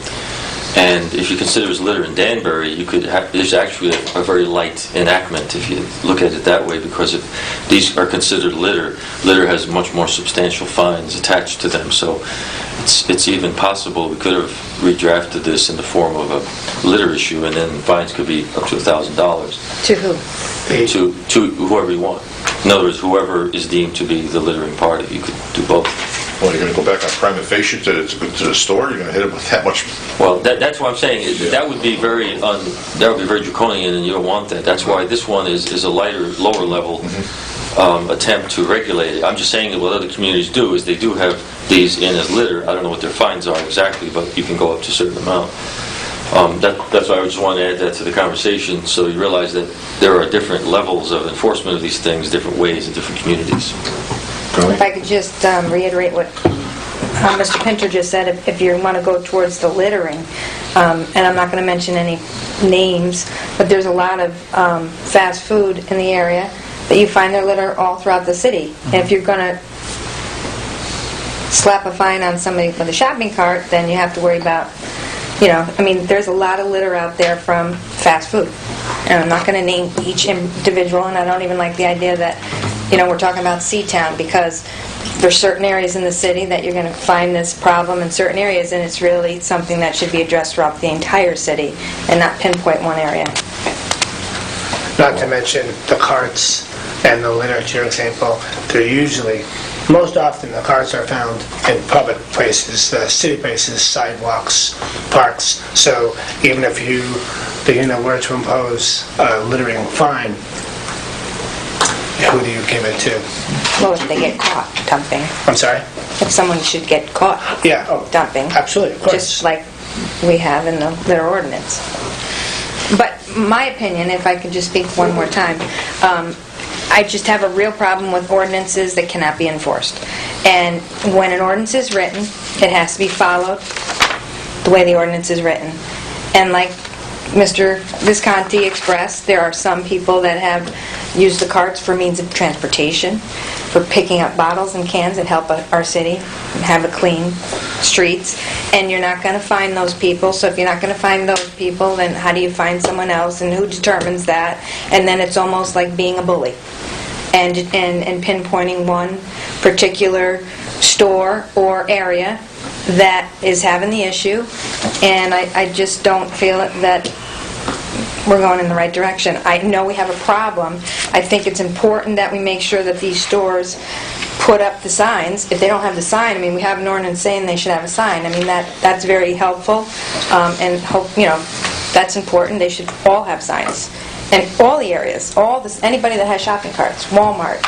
and if you consider it as litter in Danbury, you could there's actually a very light enactment if you look at it that way, because if these are considered litter, litter has much more substantial fines attached to them. So it's even possible we could have redrafted this in the form of a litter issue, and then fines could be up to $1,000. To who? To whoever you want. In other words, whoever is deemed to be the littering party, you could do both. Well, you're going to go back on prima facie to the store, you're going to hit it with that much... Well, that's what I'm saying. That would be very draconian, and you don't want that. That's why this one is a lighter, lower level attempt to regulate it. I'm just saying that what other communities do is they do have these in as litter. I don't know what their fines are exactly, but you can go up to a certain amount. That's why I just want to add that to the conversation, so you realize that there are different levels of enforcement of these things, different ways in different communities. If I could just reiterate what Mr. Pinter just said, if you want to go towards the littering, and I'm not going to mention any names, but there's a lot of fast food in the area that you find their litter all throughout the city. And if you're going to slap a fine on somebody with a shopping cart, then you have to worry about, there's a lot of litter out there from fast food. And I'm not going to name each individual, and I don't even like the idea that, we're talking about C-Town, because there's certain areas in the city that you're going to find this problem in certain areas, and it's really something that should be addressed throughout the entire city and not pinpoint one area. Not to mention the carts and the litter, to your example, they're usually, most often the carts are found in public places, city places, sidewalks, parks. So even if the unit were to impose a littering fine, who do you give it to? Well, if they get caught dumping. I'm sorry? If someone should get caught dumping. Absolutely, of course. Just like we have in the litter ordinance. But my opinion, if I could just speak one more time, I just have a real problem with ordinances that cannot be enforced. And when an ordinance is written, it has to be followed the way the ordinance is written. And like Mr. Visconti expressed, there are some people that have used the carts for means of transportation, for picking up bottles and cans that help our city have a clean streets. And you're not going to find those people. So if you're not going to find those people, then how do you find someone else, and who determines that? And then it's almost like being a bully and pinpointing one particular store or area that is having the issue. And I just don't feel that we're going in the right direction. I know we have a problem. I think it's important that we make sure that these stores put up the signs. If they don't have the sign, we have an ordinance saying they should have a sign. That's very helpful, and that's important. They should all have signs. And all the areas, anybody that has shopping carts, Walmart,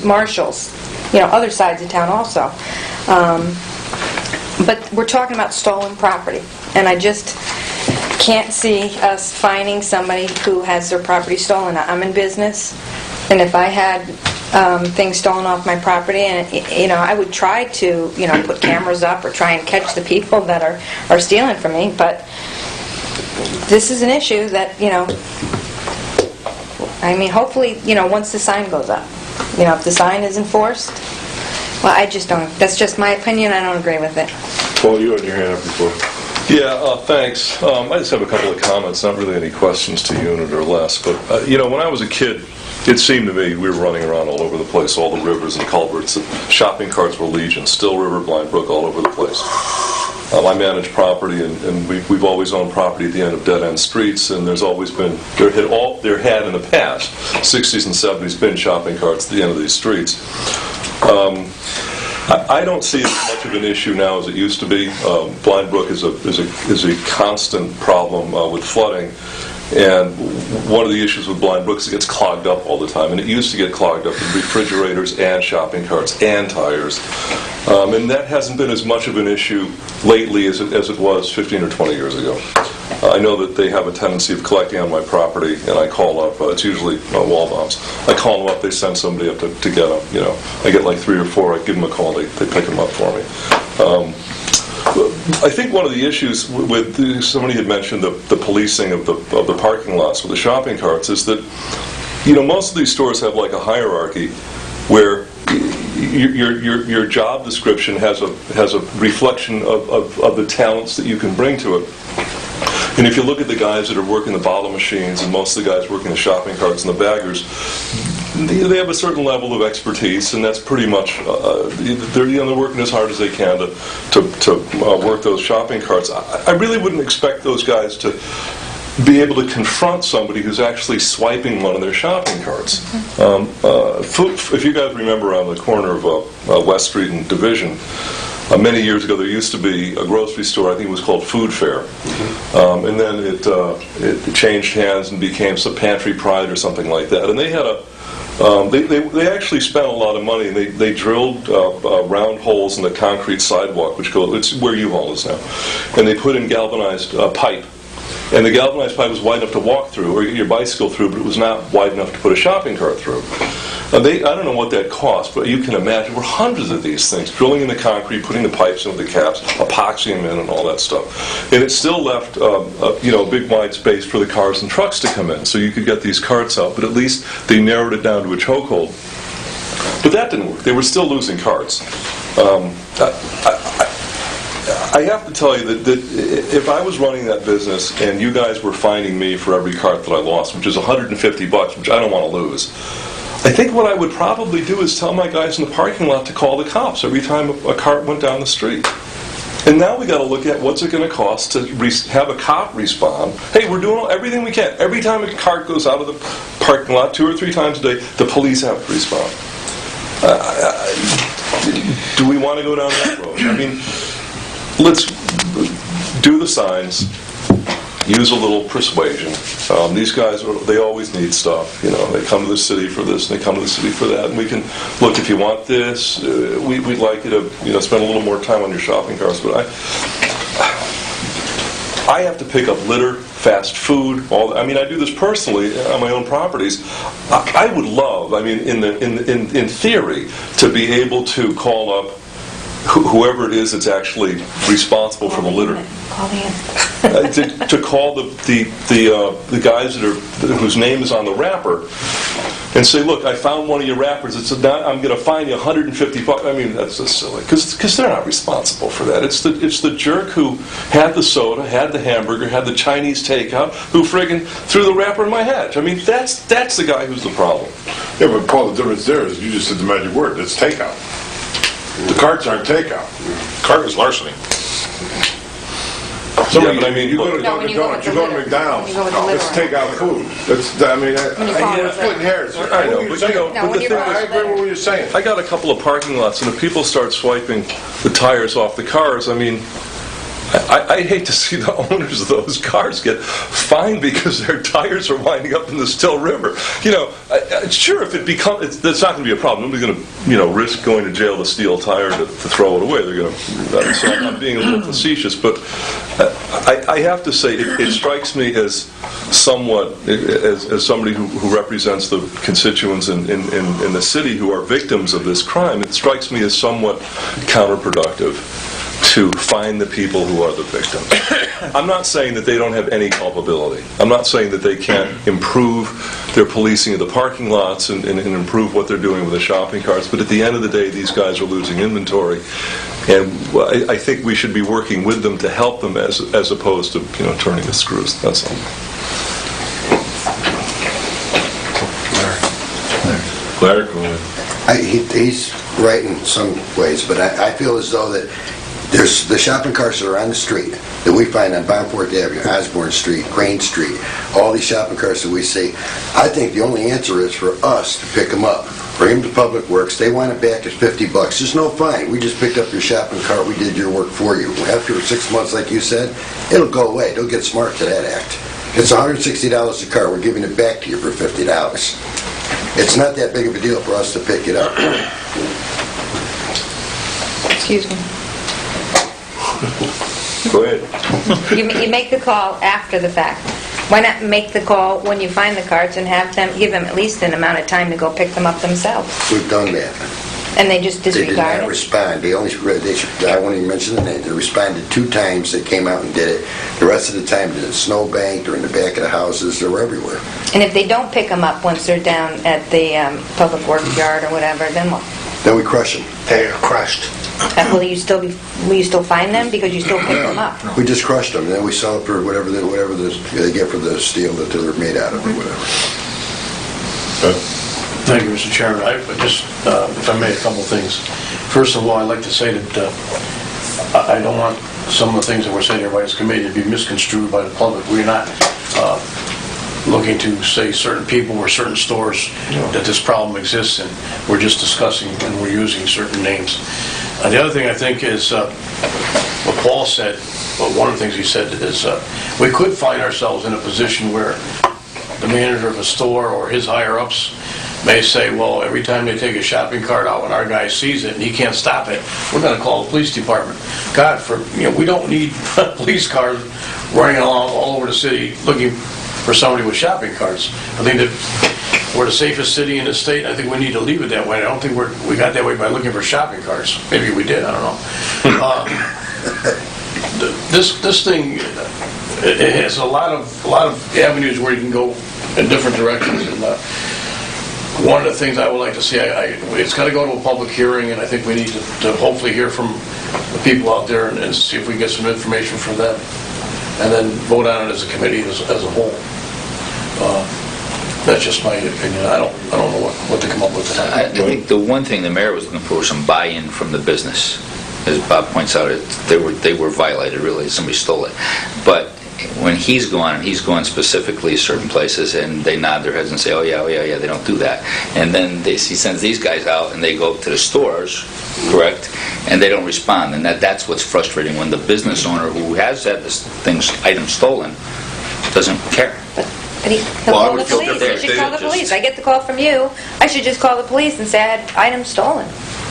Marshalls, other sides of town also. But we're talking about stolen property, and I just can't see us finding somebody who has their property stolen. I'm in business, and if I had things stolen off my property, and I would try to put cameras up or try and catch the people that are stealing from me. But this is an issue that hopefully once the sign goes up, if the sign is enforced. Well, I just don't. That's just my opinion. I don't agree with it. Paul, you had your hand up before. Yeah, thanks. I just have a couple of comments, not really any questions to unit or less. But, when I was a kid, it seemed to me we were running around all over the place, all the rivers and culverts. Shopping carts were legion, Still River, Blind Brook, all over the place. I manage property, and we've always owned property at the end of dead-end streets, and there's always been, there had in the past, 60s and 70s, been shopping carts at the end of these streets. I don't see as much of an issue now as it used to be. Blind Brook is a constant problem with flooding, and one of the issues with Blind Brook is it gets clogged up all the time, and it used to get clogged up with refrigerators and shopping carts and tires, and that hasn't been as much of an issue lately as it was 15 or 20 years ago. I know that they have a tendency of collecting on my property, and I call up, it's usually wall bombs. I call them up, they send somebody up to get them, I get like 3 or 4, I give them a call, they pick them up for me. I think one of the issues with somebody had mentioned the policing of the parking lots with the shopping carts is that most of these stores have like a hierarchy where your job description has a reflection of the talents that you can bring to it. And if you look at the guys that are working the bottle machines and most of the guys working the shopping carts and the baggers, they have a certain level of expertise, and that's pretty much they're working as hard as they can to work those shopping carts. I really wouldn't expect those guys to be able to confront somebody who's actually swiping one of their shopping carts. If you guys remember on the corner of West Street and Division, many years ago there used to be a grocery store, I think it was called Food Fair. And then it changed hands and became some Pantry Pride or something like that. And they had they actually spent a lot of money. They drilled round holes in the concrete sidewalk, it's where U-Haul is now. And they put in galvanized pipe. And the galvanized pipe was wide enough to walk through, or your bicycle through, but it was not wide enough to put a shopping cart through. I don't know what that cost, but you can imagine there were hundreds of these things, drilling in the concrete, putting the pipes in with the caps, epoxying them in, and all that stuff. And it still left a big wide space for the cars and trucks to come in, so you could get these carts out, but at least they narrowed it down to a chokehold. But that didn't work. They were still losing carts. I have to tell you that if I was running that business and you guys were fining me for every cart that I lost, which is $150, which I don't want to lose, I think what I would probably do is tell my guys in the parking lot to call the cops every time a cart went down the street. And now we got to look at what's it going to cost to have a cop respond. Hey, we're doing everything we can. Every time a cart goes out of the parking lot 2 or 3 times a day, the police have to respond. Do we want to go down that road? I mean, let's do the signs, use a little persuasion. These guys, they always need stuff. They come to the city for this, and they come to the city for that. And we can, look, if you want this, we'd like you to spend a little more time on your shopping carts. But I have to pick up litter, fast food. I do this personally on my own properties. I would love, in theory, to be able to call up whoever it is that's actually responsible for the litter. To call the guys whose name is on the wrapper and say, look, I found one of your wrappers. I'm going to fine you $150. That's just silly because they're not responsible for that. It's the jerk who had the soda, had the hamburger, had the Chinese takeout, who friggin' threw the wrapper in my hatch. That's the guy who's the problem. Yeah, but Paul, the difference there is you just said the magic word. It's takeout. The carts aren't takeout. Cart is larceny. You go to Dunkin' Donuts, you go to McDonald's, let's take out food. I'm splitting hairs. I know, but the thing is, I agree with what you're saying. I got a couple of parking lots, and if people start swiping the tires off the cars, I hate to see the owners of those cars get fined because their tires are winding up in the Still River. Sure, if it becomes, that's not going to be a problem. Nobody's going to, risk going to jail to steal a tire to throw it away. They're going to. So I'm being a little facetious, but I have to say it strikes me as somewhat as somebody who represents the constituents in the city who are victims of this crime. It strikes me as somewhat counterproductive to find the people who are the victims. I'm not saying that they don't have any culpability. I'm not saying that they can't improve their policing of the parking lots and improve what they're doing with the shopping carts, but at the end of the day, these guys are losing inventory, and I think we should be working with them to help them as opposed to turning the screws. That's all. Larry, go ahead. He's right in some ways, but I feel as though that there's the shopping carts that are on the street that we find on Bonfort Avenue, Osborne Street, Crane Street, all these shopping carts that we see. I think the only answer is for us to pick them up, bring them to Public Works. They want it back at $50. There's no fine. We just picked up your shopping cart. We did your work for you. After 6 months, like you said, it'll go away. Don't get smart to that act. It's $160 a car. We're giving it back to you for $50. It's not that big of a deal for us to pick it up. Excuse me. Go ahead. You make the call after the fact. Why not make the call when you find the carts and give them at least an amount of time to go pick them up themselves? We've done that. And they just They did disregarded? not respond. They only, I won't even mention the name. They responded 2 times. They came out and did it. The rest of the time, they're in the snowbank, they're in the back of the houses, they're everywhere. And if they don't pick them up once they're down at the public works yard or whatever, then what? Then we crush them. They are crushed. Will you still find them because you still pick them up? We just crushed them, and then we sell it for whatever they get for the steel that they're made out of or whatever. Thank you, Mr. Chairman. I just, if I may, a couple things. First of all, I'd like to say that I don't want some of the things that we're saying here by this committee to be misconstrued by the public. We're not looking to say certain people or certain stores that this problem exists, and we're just discussing and we're using certain names. The other thing I think is what Paul said, well, one of the things he said is we could find ourselves in a position where the manager of a store or his higher-ups may say, well, every time they take a shopping cart out and our guy sees it and he can't stop it, we're going to call the police department. God, we don't need police cars running along all over the city looking for somebody with shopping carts. I think that we're the safest city in the state. I think we need to leave it that way. I don't think we got that way by looking for shopping carts. Maybe we did, I don't know. This thing, it has a lot of avenues where you can go in different directions. And one of the things I would like to see, it's got to go to a public hearing, and I think we need to hopefully hear from the people out there and see if we can get some information from them, and then vote on it as a committee as a whole. That's just my opinion. I don't know what to come up with. I think the one thing the mayor was looking for was some buy-in from the business. As Bob points out, they were violated, really. Somebody stole it. But when he's gone specifically to certain places, and they nod their heads and say, oh yeah, they don't do that. And then he sends these guys out, and they go to the stores, correct, and they don't respond. And that's what's frustrating, when the business owner who has had this item stolen doesn't care. But he'll call the police. He should call the police. I get the call from you. I should just call the police and say I had items stolen.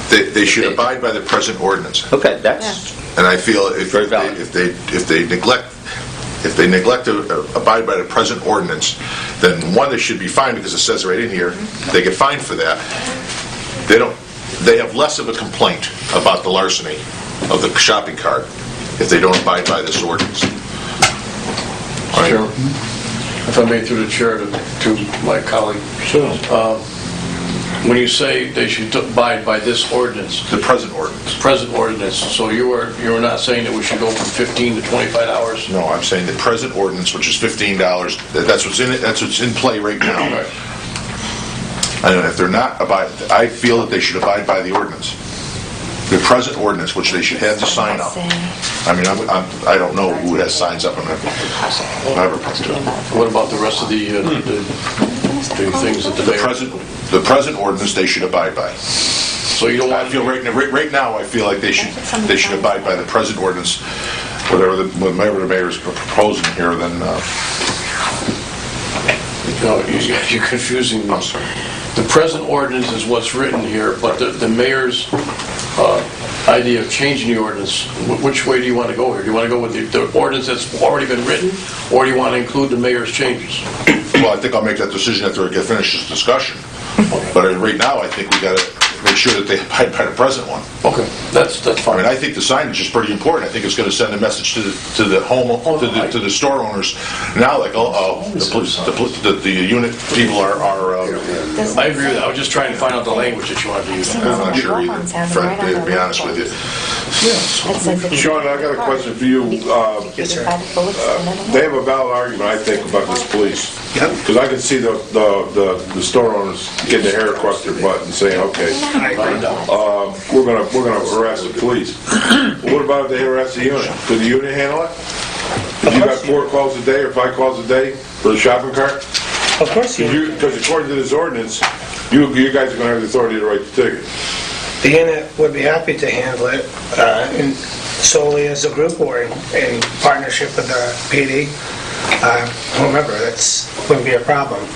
They should abide by the present ordinance. Okay, that's... And I feel if they neglect to abide by the present ordinance, then one, they should be fined, because it says right in here, they get fined for that. They have less of a complaint about the larceny of the shopping cart if they don't abide by this ordinance. Sure. If I may, through the chair to my colleague. Sure. When you say they should abide by this ordinance, The present ordinance. so you are not saying that we should go from 15 to 25 hours? No, I'm saying the present ordinance, which is $15, that's what's in it. That's what's in play right now. Right. And if they're not I feel that they should abide by the ordinance. The present ordinance, which they should have the sign up. I mean, I don't know who has signs up on it. What about the rest of the things that the mayor... The present ordinance they should abide by. So you don't want... I feel right now, I feel like they should abide by the present ordinance, whatever the mayor is proposing here, then... You're confusing me. I'm sorry. The present ordinance is what's written here, but the mayor's idea of changing the ordinance, which way do you want to go here? Do you want to go with the ordinance that's already been written, or do you want to include the mayor's changes? Well, I think I'll make that decision after I get finished this discussion. But right now, I think we got to make sure that they abide by the present one. Okay, that's I fine. mean, I think the signage is pretty important. I think it's going to send a message to the store owners now, like, the unit people are. I agree with that. I was just trying to find out the language that you wanted to use. I'm not sure either, Fred, to be honest with you. Sean, I got a question for you. They have a valid argument, I think, about this police. Because I can see the store owners getting their hair across their butt and saying, okay, we're gonna harass the police. What about if they harass the unit? Could the unit handle it? If you got 4 calls a day or 5 calls a day for the shopping cart? Of course you... Because according to this ordinance, you guys are gonna have the authority to write the ticket. The unit would be happy to handle it solely as a group or in partnership with the PD. Whomever, that wouldn't be a problem.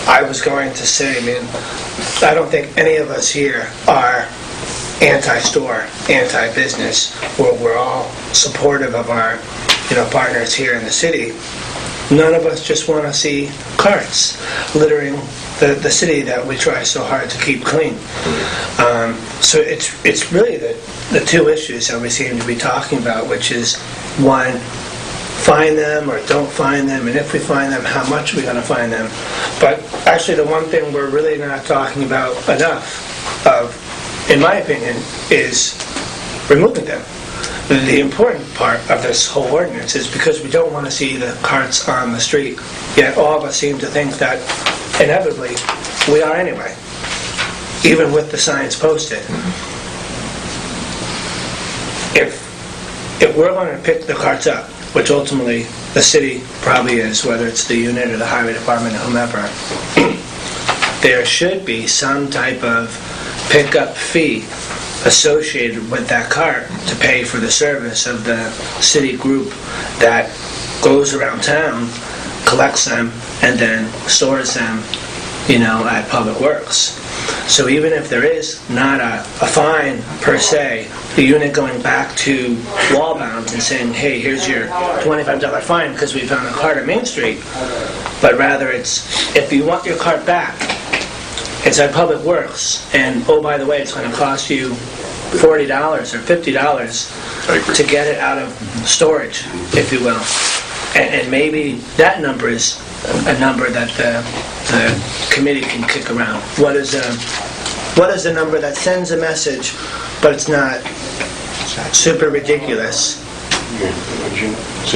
I was going to say, I don't think any of us here are anti-store, anti-business. We're all supportive of our partners here in the city. none of us just want to see carts littering the city that we try so hard to keep clean. So it's really the two issues that we seem to be talking about, which is, one, find them or don't find them, and if we find them, how much are we going to find them? But actually the one thing we're really not talking about enough of, in my opinion, is removing them. The important part of this whole ordinance is because we don't want to see the carts on the street, yet all of us seem to think that inevitably we are anyway, even with the signs posted. If we're going to pick the carts up, which ultimately the city probably is, whether it's the unit or the highway department or whomever, there should be some type of pickup fee associated with that cart to pay for the service of the city group that goes around town, collects them, and then stores them, at Public Works. So even if there is not a fine per se, the unit going back to wall bounds and saying, hey, here's your $25 fine because we found a cart on Main Street, but rather it's, if you want your cart back, it's at Public Works, and oh, by the way, it's going to cost you $40 or $50 to get it out of storage, if you will. And maybe that number is a number that the committee can kick around. What is a number that sends a message, but it's not super ridiculous,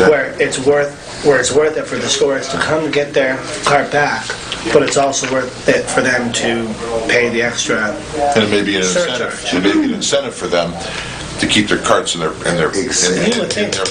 where it's worth it for the stores to come get their cart back, but it's also worth it for them to pay the extra. And it may be an incentive. It may be an incentive for them to keep their carts in their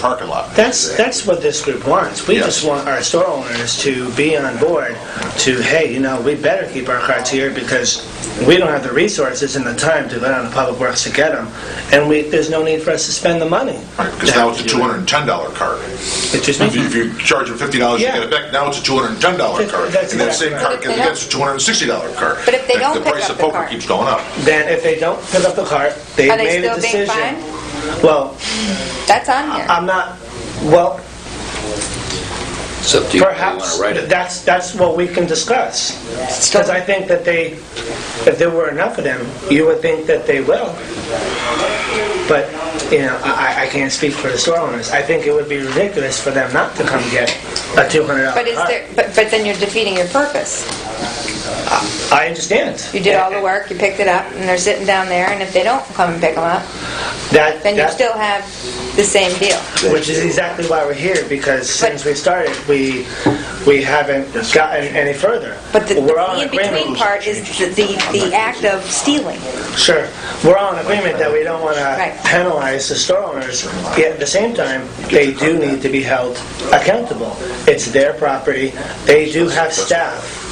parking lot. That's what this group wants. We just want our store owners to be on board to, hey, we better keep our carts here because we don't have the resources and the time to go down to Public Works to get them, and there's no need for us to spend the money. Right, because now it's a $210 cart. If you charge them $50 to get it back, now it's a $210 cart. And that same cart gets a $260 cart. But if they don't the pick price up of the poker cart, keeps going up. Then if they don't pick up the cart, they've are they made a still being decision. fined? Well, That's on here. I'm not. Well, It's up to you. perhaps that's what we can discuss. Because I think that if there were enough of them, you would think that they will. But I can't speak for the store owners. I think it would be ridiculous for them not to come get a $200 But cart. but then you're defeating your purpose. I understand. You did all the work, you picked it up, and they're sitting down there, and if they don't come and pick them up, then you still have the same deal. Which is exactly why we're here, because since we started, we haven't gotten any further. But the We're all in in-between agreement. part is the act of stealing. Sure. We're all in agreement that we don't want to Right. penalize the store owners, yet at the same time, they do need to be held accountable. It's their property. They do have staff.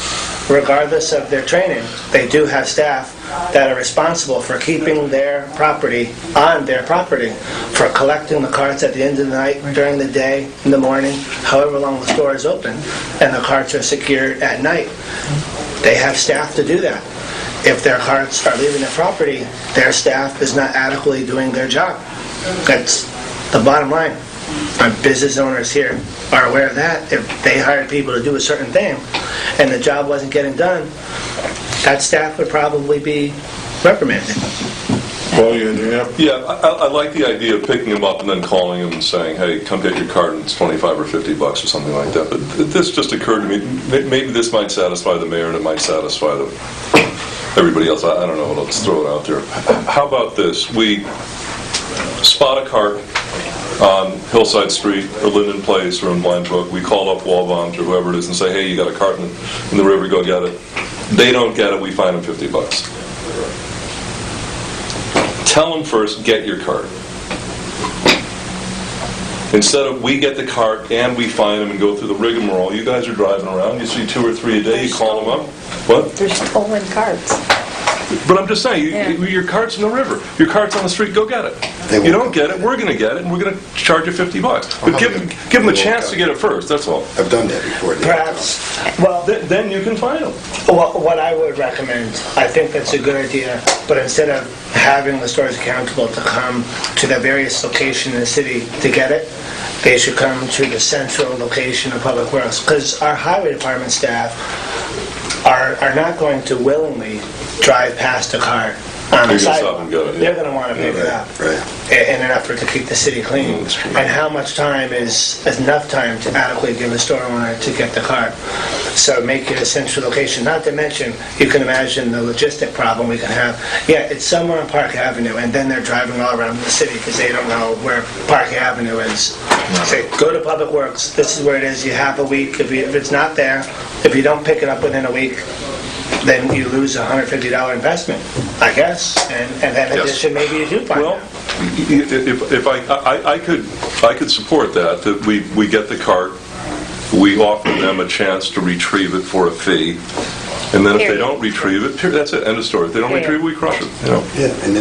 Regardless of their training, they do have staff that are responsible for keeping their property on their property, for collecting the carts at the end of the night, during the day, in the morning, however long the store is open, and the carts are secured at night. They have staff to do that. If their carts are leaving their property, their staff is not adequately doing their job. That's the bottom line. Our business owners here are aware of that. If they hired people to do a certain thing and the job wasn't getting done, that staff would probably be reprimanded. Well, yeah. Yeah, I like the idea of picking them up and then calling them and saying, hey, come get your cart and it's $25 or $50 or something like that. But this just occurred to me, maybe this might satisfy the mayor and it might satisfy everybody else. I don't know, let's throw it out there. How about this? We spot a cart on Hillside Street or Linden Place or in Blind Brook. We call up Walbond or whoever it is and say, hey, you got a cart in the river, go get it. They don't get it, we fine them $50. Tell them first, get your cart. Instead of we get the cart and we fine them and go through the rigmarole, you guys are driving around, you see 2 or 3 a day, you call them up. What? They're stolen carts. But I'm just saying, Yeah. your cart's in the river. Your cart's on the street, go get it. They You won't don't get it, we're going to get it, and we're going to charge you $50. But give them a chance to get it first, that's all. I've done that before. Perhaps, well, Then you can find them. what I would recommend, I think that's a good idea, but instead of having the stores accountable to come to the various locations in the city to get it, they should come to the central location of Public Works, because our highway department staff are not going to willingly drive past a cart on the They're gonna stop sidewalk. and get it, yeah. They're going to want to pick it up Right. in an effort to keep the city clean. That's true. And how much time is enough time to adequately give a store owner to get the cart? So make it a central location. Not to mention, you can imagine the logistic problem we can have. Yeah, it's somewhere on Park Avenue, and then they're driving all around the city because they don't know where Park Avenue is. Say, go to Public Works. This is where it is. You have a week. If it's not there, if you don't pick it up within a week, then you lose a $150 investment, I guess. And then in Yes. addition, maybe you do find Well, out. if I could support that we get the cart, we offer them a chance to retrieve it for a fee, and then if they Period. don't retrieve it, that's it, end of story. If they don't retrieve it, we crush it, you know. Yeah, and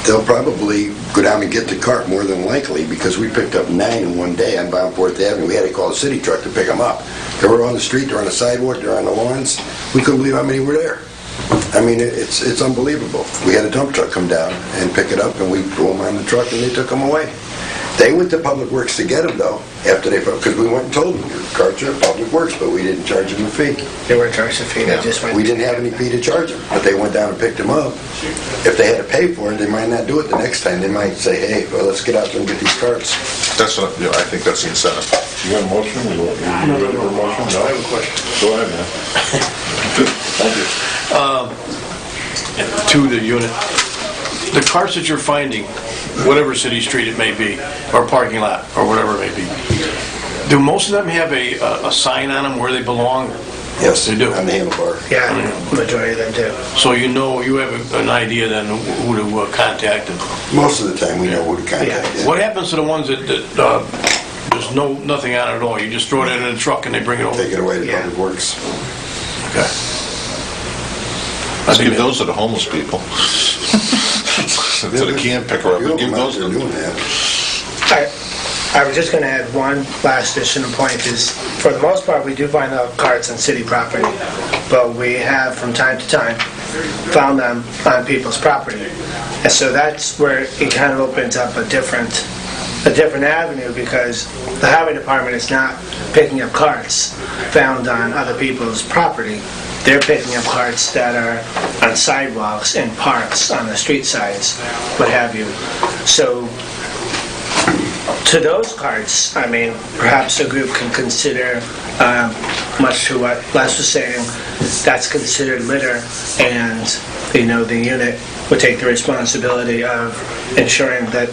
they'll probably go down and get the cart more than likely, because we picked up 9 in one day on Bound 4th Avenue. We had to call a city truck to pick them up. They were on the street, they're on the sidewalk, they're on the lawns. We couldn't believe how many were there. I mean, it's unbelievable. We had a dump truck come down and pick it up, and we threw them on the truck, and they took them away. They went to Public Works to get them, though, after they, because we went and told them, your carts are at Public Works, but we didn't charge them a fee. They weren't charged a fee. They just went. We didn't have any fee to charge them, but they went down and picked them up. If they had to pay for it, they might not do it the next time. They might say, hey, well, let's get out there and get these carts. That's, I think that's the incentive. You got a motion? You ready for a motion? No, I have a question. Go ahead, man. Thank you. To the unit, the carts that you're finding, whatever city street it may be, or parking lot, or whatever it may be, do most of them have a sign on them where they belong? Yes, They do. on the handlebar. Yeah, majority of them do. So you know, you have an idea then who to contact. And Most of the time, we know who to contact. yeah. what happens to the ones that there's nothing on it at all? You just throw it in a truck and they bring it over? Take it away to Yeah. Public Works. Okay. Let's give those to the homeless people. To the can picker up, and give those to They're them. doing that. I was just going to add one last additional point is, for the most part, we do find the carts on city property, but we have, from time to time, found them on people's property. And so that's where it kind of opens up a different avenue, because the highway department is not picking up carts found on other people's property. They're picking up carts that are on sidewalks and parks on the street sides, what have you. So to those carts, I mean, perhaps a group can consider, much to what Les was saying, that's considered litter, and, the unit would take the responsibility of ensuring that,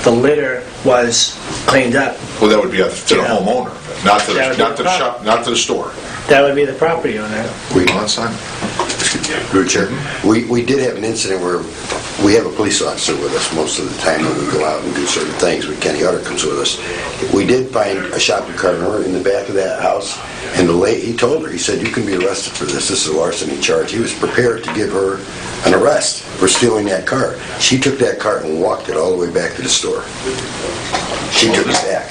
the litter was cleaned up. Well, that would be up to the Yeah. homeowner, not to That would be the the shop, not to the store. That would be the property owner. We, Well, that's fine. Through Chair, we did have an incident where we have a police officer with us most of the time when we go out and do certain things. When Kenny Utter comes with us, we did find a shopping cart in the back of that house, and he told her, he said, you can be arrested for this. This is a larceny charge. He was prepared to give her an arrest for stealing that cart. She took that cart and walked it all the way back to the store. She took it back.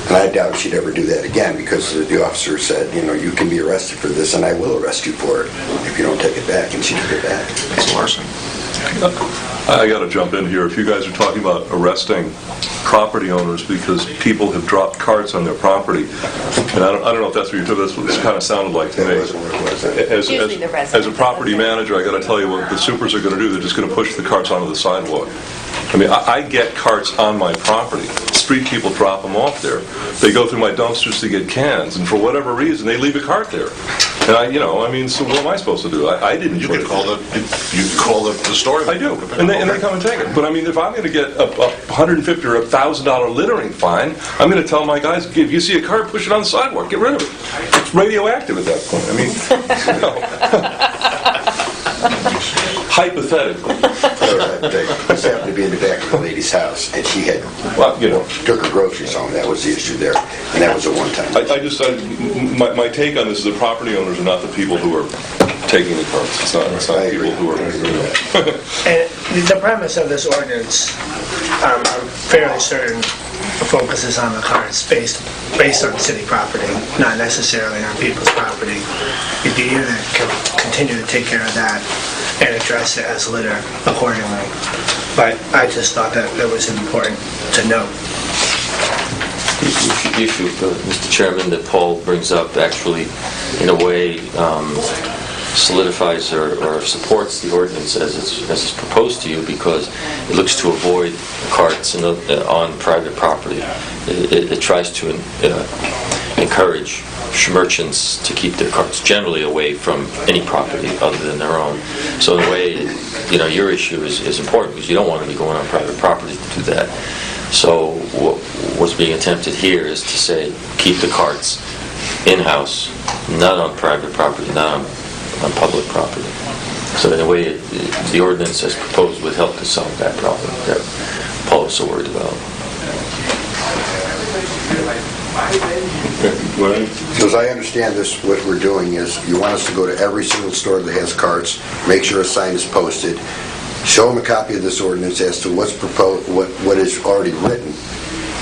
And I doubt she'd ever do that again, because the officer said, you can be arrested for this, and I will arrest you for it if you don't take it back. And she took it back. It's larceny. I got to jump in here. If you guys are talking about arresting property owners because people have dropped carts on their property, and I don't know if that's what you're talking about, that's what this kind of sounded like to That me. wasn't what it was. Usually the residents. As a property manager, I got to tell you what the supers are going to do. They're just going to push the carts onto the sidewalk. I mean, I get carts on my property. Street people drop them off there. They go through my dumpsters to get cans, and for whatever reason, they leave a cart there. And so what am I supposed to do? I didn't. You could call the store. I do, and they come and take it. But I mean, if I'm going to get a $150 or $1,000 littering fine, I'm going to tell my guys, if you see a cart, push it on the sidewalk, get rid of it. It's radioactive at that point. I mean, hypothetically. This happened to be in the back of a lady's house, and she had took her groceries home. That was the issue there, and that was a one-time. My take on this is the property owners are not the people who are taking the carts. It's not people who are... And the premise of this ordinance, I'm fairly certain, focuses on the carts based on city property, not necessarily on people's property. You'd be able to continue to take care of that and address it as litter accordingly. But I just thought that it was important to note. The issue, Mr. Chairman, that Paul brings up actually, in a way, solidifies or supports the ordinance as it's proposed to you, because it looks to avoid carts on private property. It tries to encourage merchants to keep their carts generally away from any property other than their own. So in a way, your issue is important, because you don't want to be going on private property to do that. So what's being attempted here is to say, keep the carts in-house, not on private property, not on public property. So in a way, the ordinance as proposed would help to solve that problem that Paul is so worried about. As I understand this, what we're doing is you want us to go to every single store that has carts, make sure a sign is posted, show them a copy of this ordinance as to what's proposed, what is already written,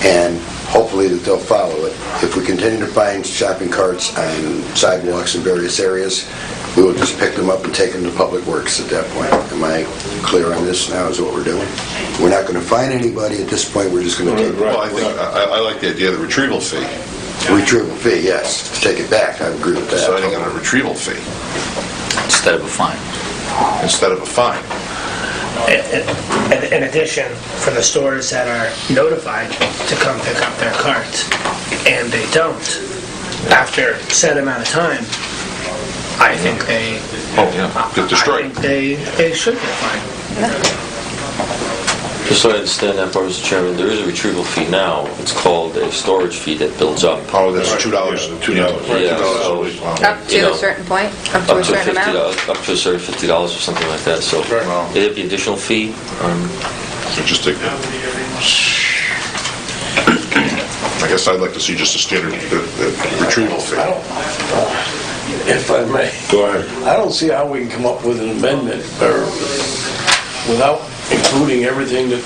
and hopefully that they'll follow it. If we continue to find shopping carts on sidewalks in various areas, we will just pick them up and take them to Public Works at that point. Am I clear on this now, is what we're doing? We're not going to fine anybody at this point, we're just going to take it. Well, I like the idea of the retrieval fee. Retrieval fee, yes. Take it back, I agree with that. Deciding on a retrieval fee Instead of a fine. instead of a fine. In addition, for the stores that are notified to come pick up their carts, and they don't, after a set amount of time, I think they... Get destroyed. I think they should get fined. Just so I understand that part, Mr. Chairman, there is a retrieval fee now. It's called a storage fee that builds up. Oh, that's $2. Yeah, so, Up to a certain point, up to a certain amount? Up to a certain $50 or something like that. So it'd be additional fee. So just take I guess I'd like to see just a standard retrieval fee. If I may. Go ahead. I don't see how we can come up with an amendment without including everything that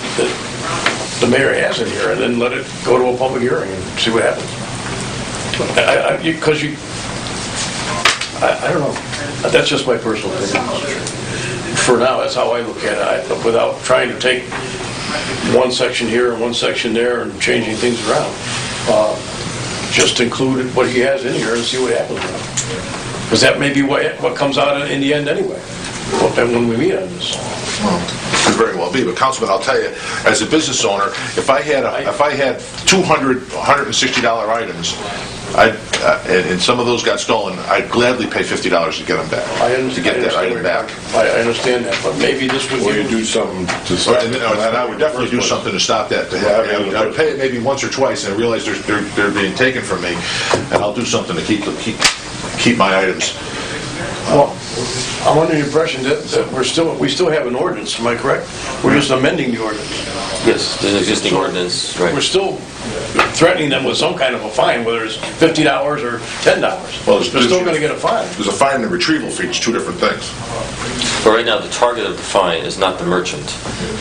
the mayor has in here, and then let it go to a public hearing and see what happens. Because I don't know. That's just my personal opinion. For now, that's how I look at it, without trying to take one section here and one section there and changing things around. Just include what he has in here and see what happens. Because that may be what comes out in the end anyway, when we meet on this. Could very well be, but Councilman, I'll tell you, as a business owner, if I had 200 $160 items, and some of those got stolen, I'd gladly pay $50 to get them back. To get that item back. I understand that, but maybe this would Or you do something to stop And I would definitely do something to stop that. I would pay it maybe once or twice, and I realize they're being taken from me, and I'll do something to keep my items. Well, I'm under the impression that we still have an ordinance, am I correct? We're just amending the ordinance. Yes, there's an existing ordinance, right. We're still threatening them with some kind of a fine, whether it's $50 or $10. Well, they're still going to get a fine. There's a fine and a retrieval fee, it's two different things. But right now, the target of the fine is not the merchant.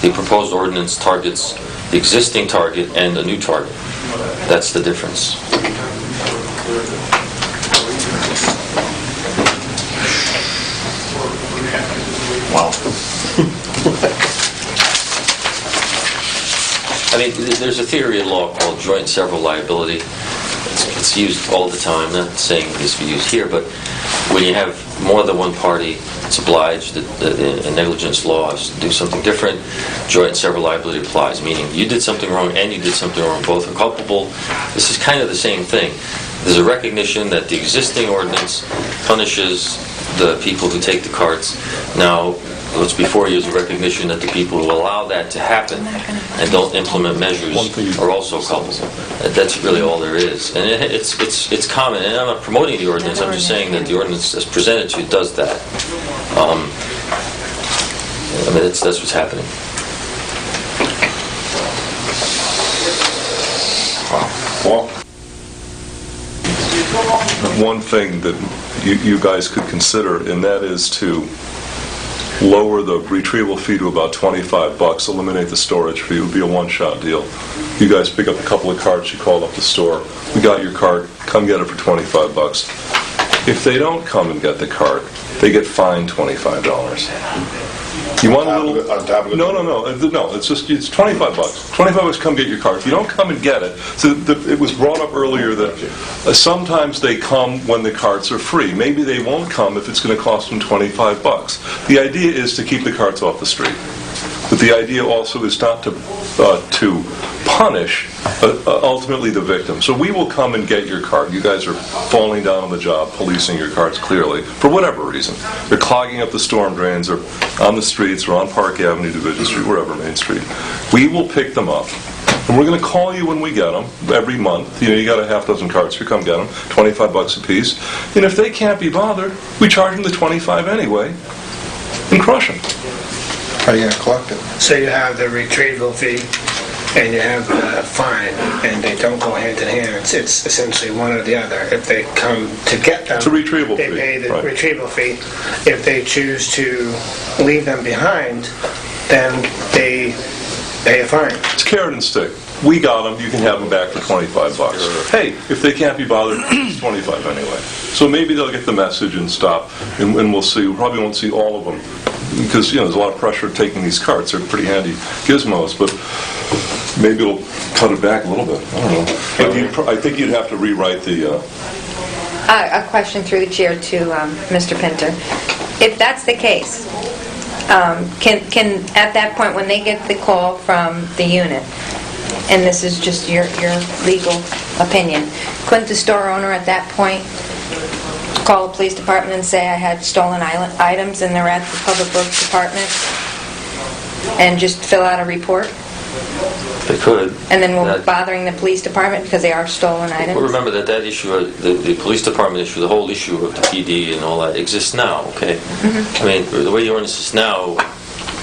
The proposed ordinance targets the existing target and a new target. That's the difference. Wow. I mean, there's a theory in law called joint several liability. It's used all the time. I'm not saying this be used here, but when you have more than one party, it's obliged that in negligence laws to do something different. Joint several liability applies, meaning you did something wrong and you did something wrong. Both are culpable. This is kind of the same thing. There's a recognition that the existing ordinance punishes the people who take the carts. Now, what's before you is a recognition that the people who allow that to happen and don't implement measures are also culpable. That's really all there is. And it's common, and I'm not promoting the ordinance, I'm just saying that the ordinance as presented to you does that. I mean, that's what's happening. Well, one thing that you guys could consider, and that is to lower the retrieval fee to about $25, eliminate the storage fee. It would be a one-shot deal. You guys pick up a couple of carts, you call up the store, we got your cart, come get it for $25. If they don't come and get the cart, they get fined $25. You want a little? On top of the... No, it's $25. $25, come get your cart. If you don't come and get it, so it was brought up earlier that sometimes they come when the carts are free. Maybe they won't come if it's going to cost them $25. The idea is to keep the carts off the street. But the idea also is not to punish ultimately the victim. So we will come and get your cart. You guys are falling down on the job, policing your carts clearly, for whatever reason. They're clogging up the storm drains, or on the streets, or on Park Avenue, Division Street, wherever, Main Street. We will pick them up. And we're going to call you when we get them every month. You got a half dozen carts, you come get them, $25 a piece. And if they can't be bothered, we charge them the $25 anyway and crush them. How are you going to collect it? So you have the retrieval fee, and you have the fine, and they don't go hand in hand. It's essentially one or the other. If they come to get them, it's a retrieval they fee. Pay the Right. retrieval fee. If they choose to leave them behind, then they pay a fine. It's carrot and stick. We got them, you can have them back for $25. Hey, if they can't be bothered, it's $25 anyway. So maybe they'll get the message and stop, and we'll see. We probably won't see all of them, because there's a lot of pressure taking these carts. They're pretty handy gizmos, but maybe it'll cut it back a little bit. I don't know. But I think you'd have to rewrite the... A question through the chair to Mr. Pinter. If that's the case, can at that point, when they get the call from the unit, and this is just your legal opinion, couldn't the store owner at that point call the police department and say, I had stolen items and they're at the Public Works Department, and just fill out a report? They could. And then we're bothering the police department because they are stolen items? Well, remember that issue, the police department issue, the whole issue of the PD and all that exists now, okay? I mean, the way the ordinance is now,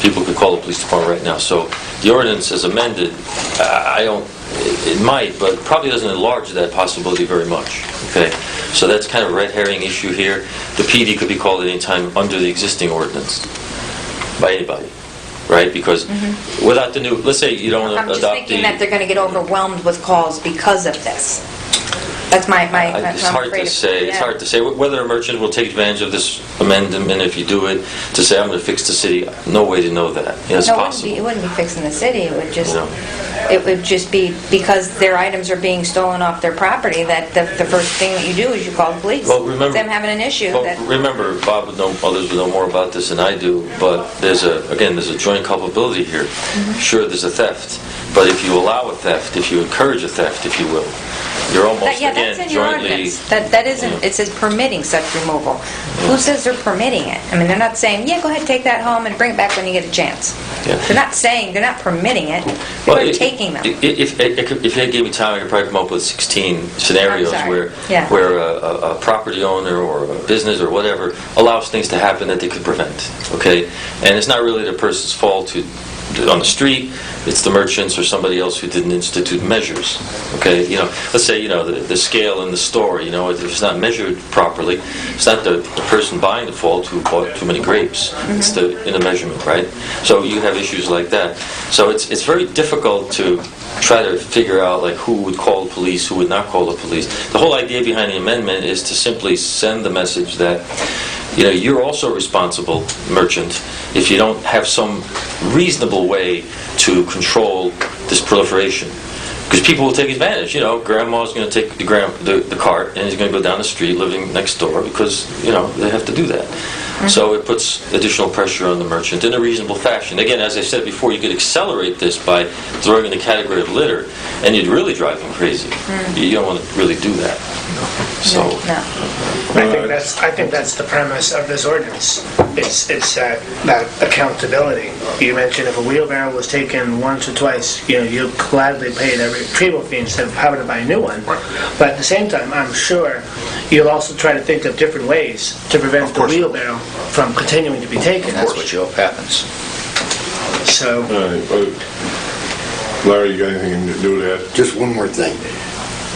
people could call the police department right now. So the ordinance as amended, it might, but probably doesn't enlarge that possibility very much, okay? So that's kind of a red herring issue here. The PD could be called at any time under the existing ordinance by anybody. Right, because without the new, let's say you don't adopt the... I'm just thinking that they're going to get overwhelmed with calls because of this. That's my It's hard to say. It's hard to say whether a merchant will take advantage of this amendment if you do it, to say, I'm going to fix the city. No way to know that. It's possible. It wouldn't be fixing the city. It would just be because their items are being stolen off their property, that the first thing that you do is you call the police. Well, remember, them having an issue. Remember, Bob would know, others would know more about this than I do, but there's a joint culpability here. Sure, there's a theft, but if you allow a theft, if you encourage a theft, if you will, you're almost, that's in your ordinance. That isn't, it says permitting such removal. Who says they're permitting it? I mean, they're not saying, yeah, go ahead, take that home and bring it back when you get a chance. They're not saying, they're not permitting it. They're taking them. If you gave me time, I could probably come up with 16 scenarios where a property owner or a business or whatever allows things to happen that they could prevent, okay? And it's not really the person's fault on the street, it's the merchants or somebody else who didn't institute measures. Okay, let's say the scale in the store. If it's not measured properly, it's not the person buying the fault who bought too many grapes. It's in the measurement, right? So you have issues like that. So it's very difficult to try to figure out who would call the police, who would not call the police. The whole idea behind the amendment is to simply send the message that you're also responsible, merchant, if you don't have some reasonable way to control this proliferation. Because people will take advantage. Grandma's going to take the cart and he's going to go down the street living next door because, they have to do that. So it puts additional pressure on the merchant in a reasonable fashion. Again, as I said before, you could accelerate this by throwing in the category of litter, and you'd really drive them crazy. You don't want to really do that. So, I think that's the premise of this ordinance. It's that accountability. You mentioned if a wheelbarrow was taken once or twice, you'd gladly pay that retrieval fee instead of having to buy a new one. But at the same time, I'm sure you'll also try to think of different ways to prevent the wheelbarrow from continuing to be taken. That's what you hope happens. So, Larry, you got anything to do with that? Just one more thing.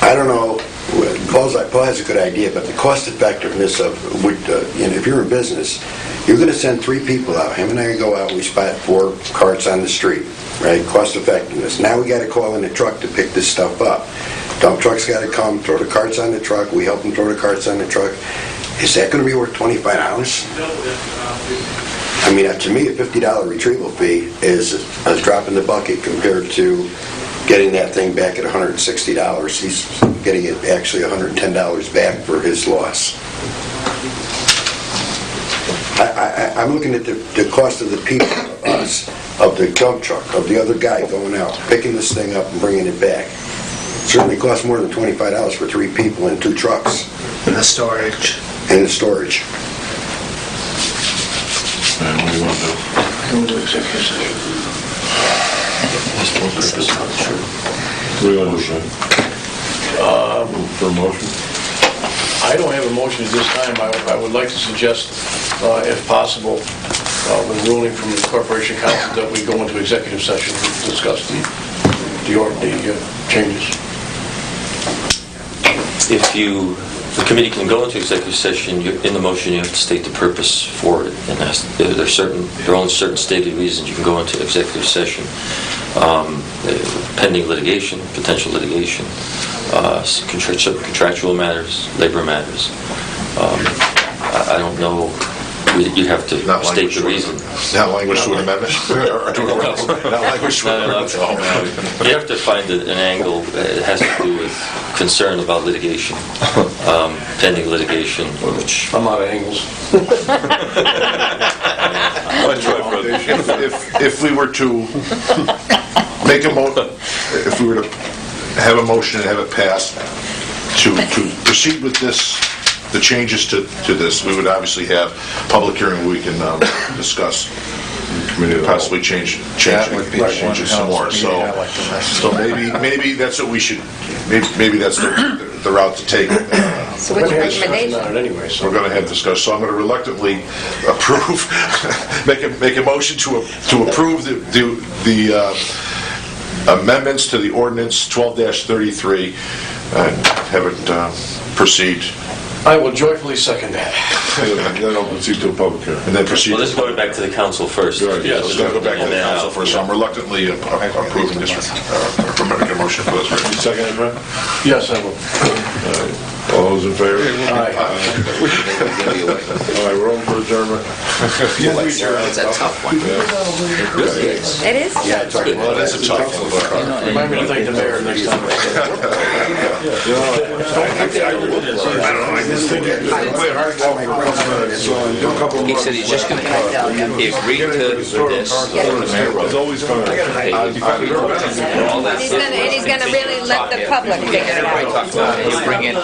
I don't know Paul has a good idea, but the cost effectiveness of, if you're in business, you're going to send 3 people out. Him and I go out, we spot 4 carts on the street, right? Cost effectiveness. Now we got to call in a truck to pick this stuff up. Dump truck's got to come, throw the carts on the truck. We help them throw the carts on the truck. Is that going to be worth $25? I mean, to me, a $50 retrieval fee is a drop in the bucket compared to getting that thing back at $160. He's getting it actually $110 back for his loss. I'm looking at the cost of the people, us, of the dump truck, of the other guy going out, picking this thing up and bringing it back. It certainly costs more than $25 for 3 people and 2 trucks. And the storage. And the storage. And what do you want to do? We'll do executive session. What do you want to do, Frank? For a motion? I don't have a motion at this time. I would like to suggest, if possible, with ruling from the Corporation Council, that we go into executive session to discuss the changes. If the committee can go into executive session, in the motion you have to state the purpose for it, and there are only certain stated reasons you can go into executive session. Pending litigation, potential litigation, contractual matters, labor matters. I don't know. You have to state the reason. Not language to an amendment? Or to a referendum? Not language to an amendment? You have to find an angle that has to do with concern about litigation, pending litigation, which... I'm out of angles. If we were to make if we were to have a motion and have it passed to proceed with this, the changes to this, we would obviously have public hearing where we can discuss, possibly change it some more. So maybe that's what we should. Maybe that's the route to take. So what's your recommendation? We're going to have discussion. So I'm going to reluctantly approve, make a motion to approve the amendments to the ordinance 12-33 and have it proceed. I will joyfully second that. Then I'll proceed to a public hearing. And then proceed. Well, this is going back to the council first. Yes, it's going to go back to the council first. So I'm reluctantly approving this, making a motion for this. You second it, Frank? Yes, I will. All those in favor? Aye. All right, we're open for adjournment. It's a tough one. It is? Yeah, well, it is a tough one. Remind me to thank the mayor next time. He said he's just going to, he agreed to this. It's always going to... And he's going to really let the public figure it out. He'll bring in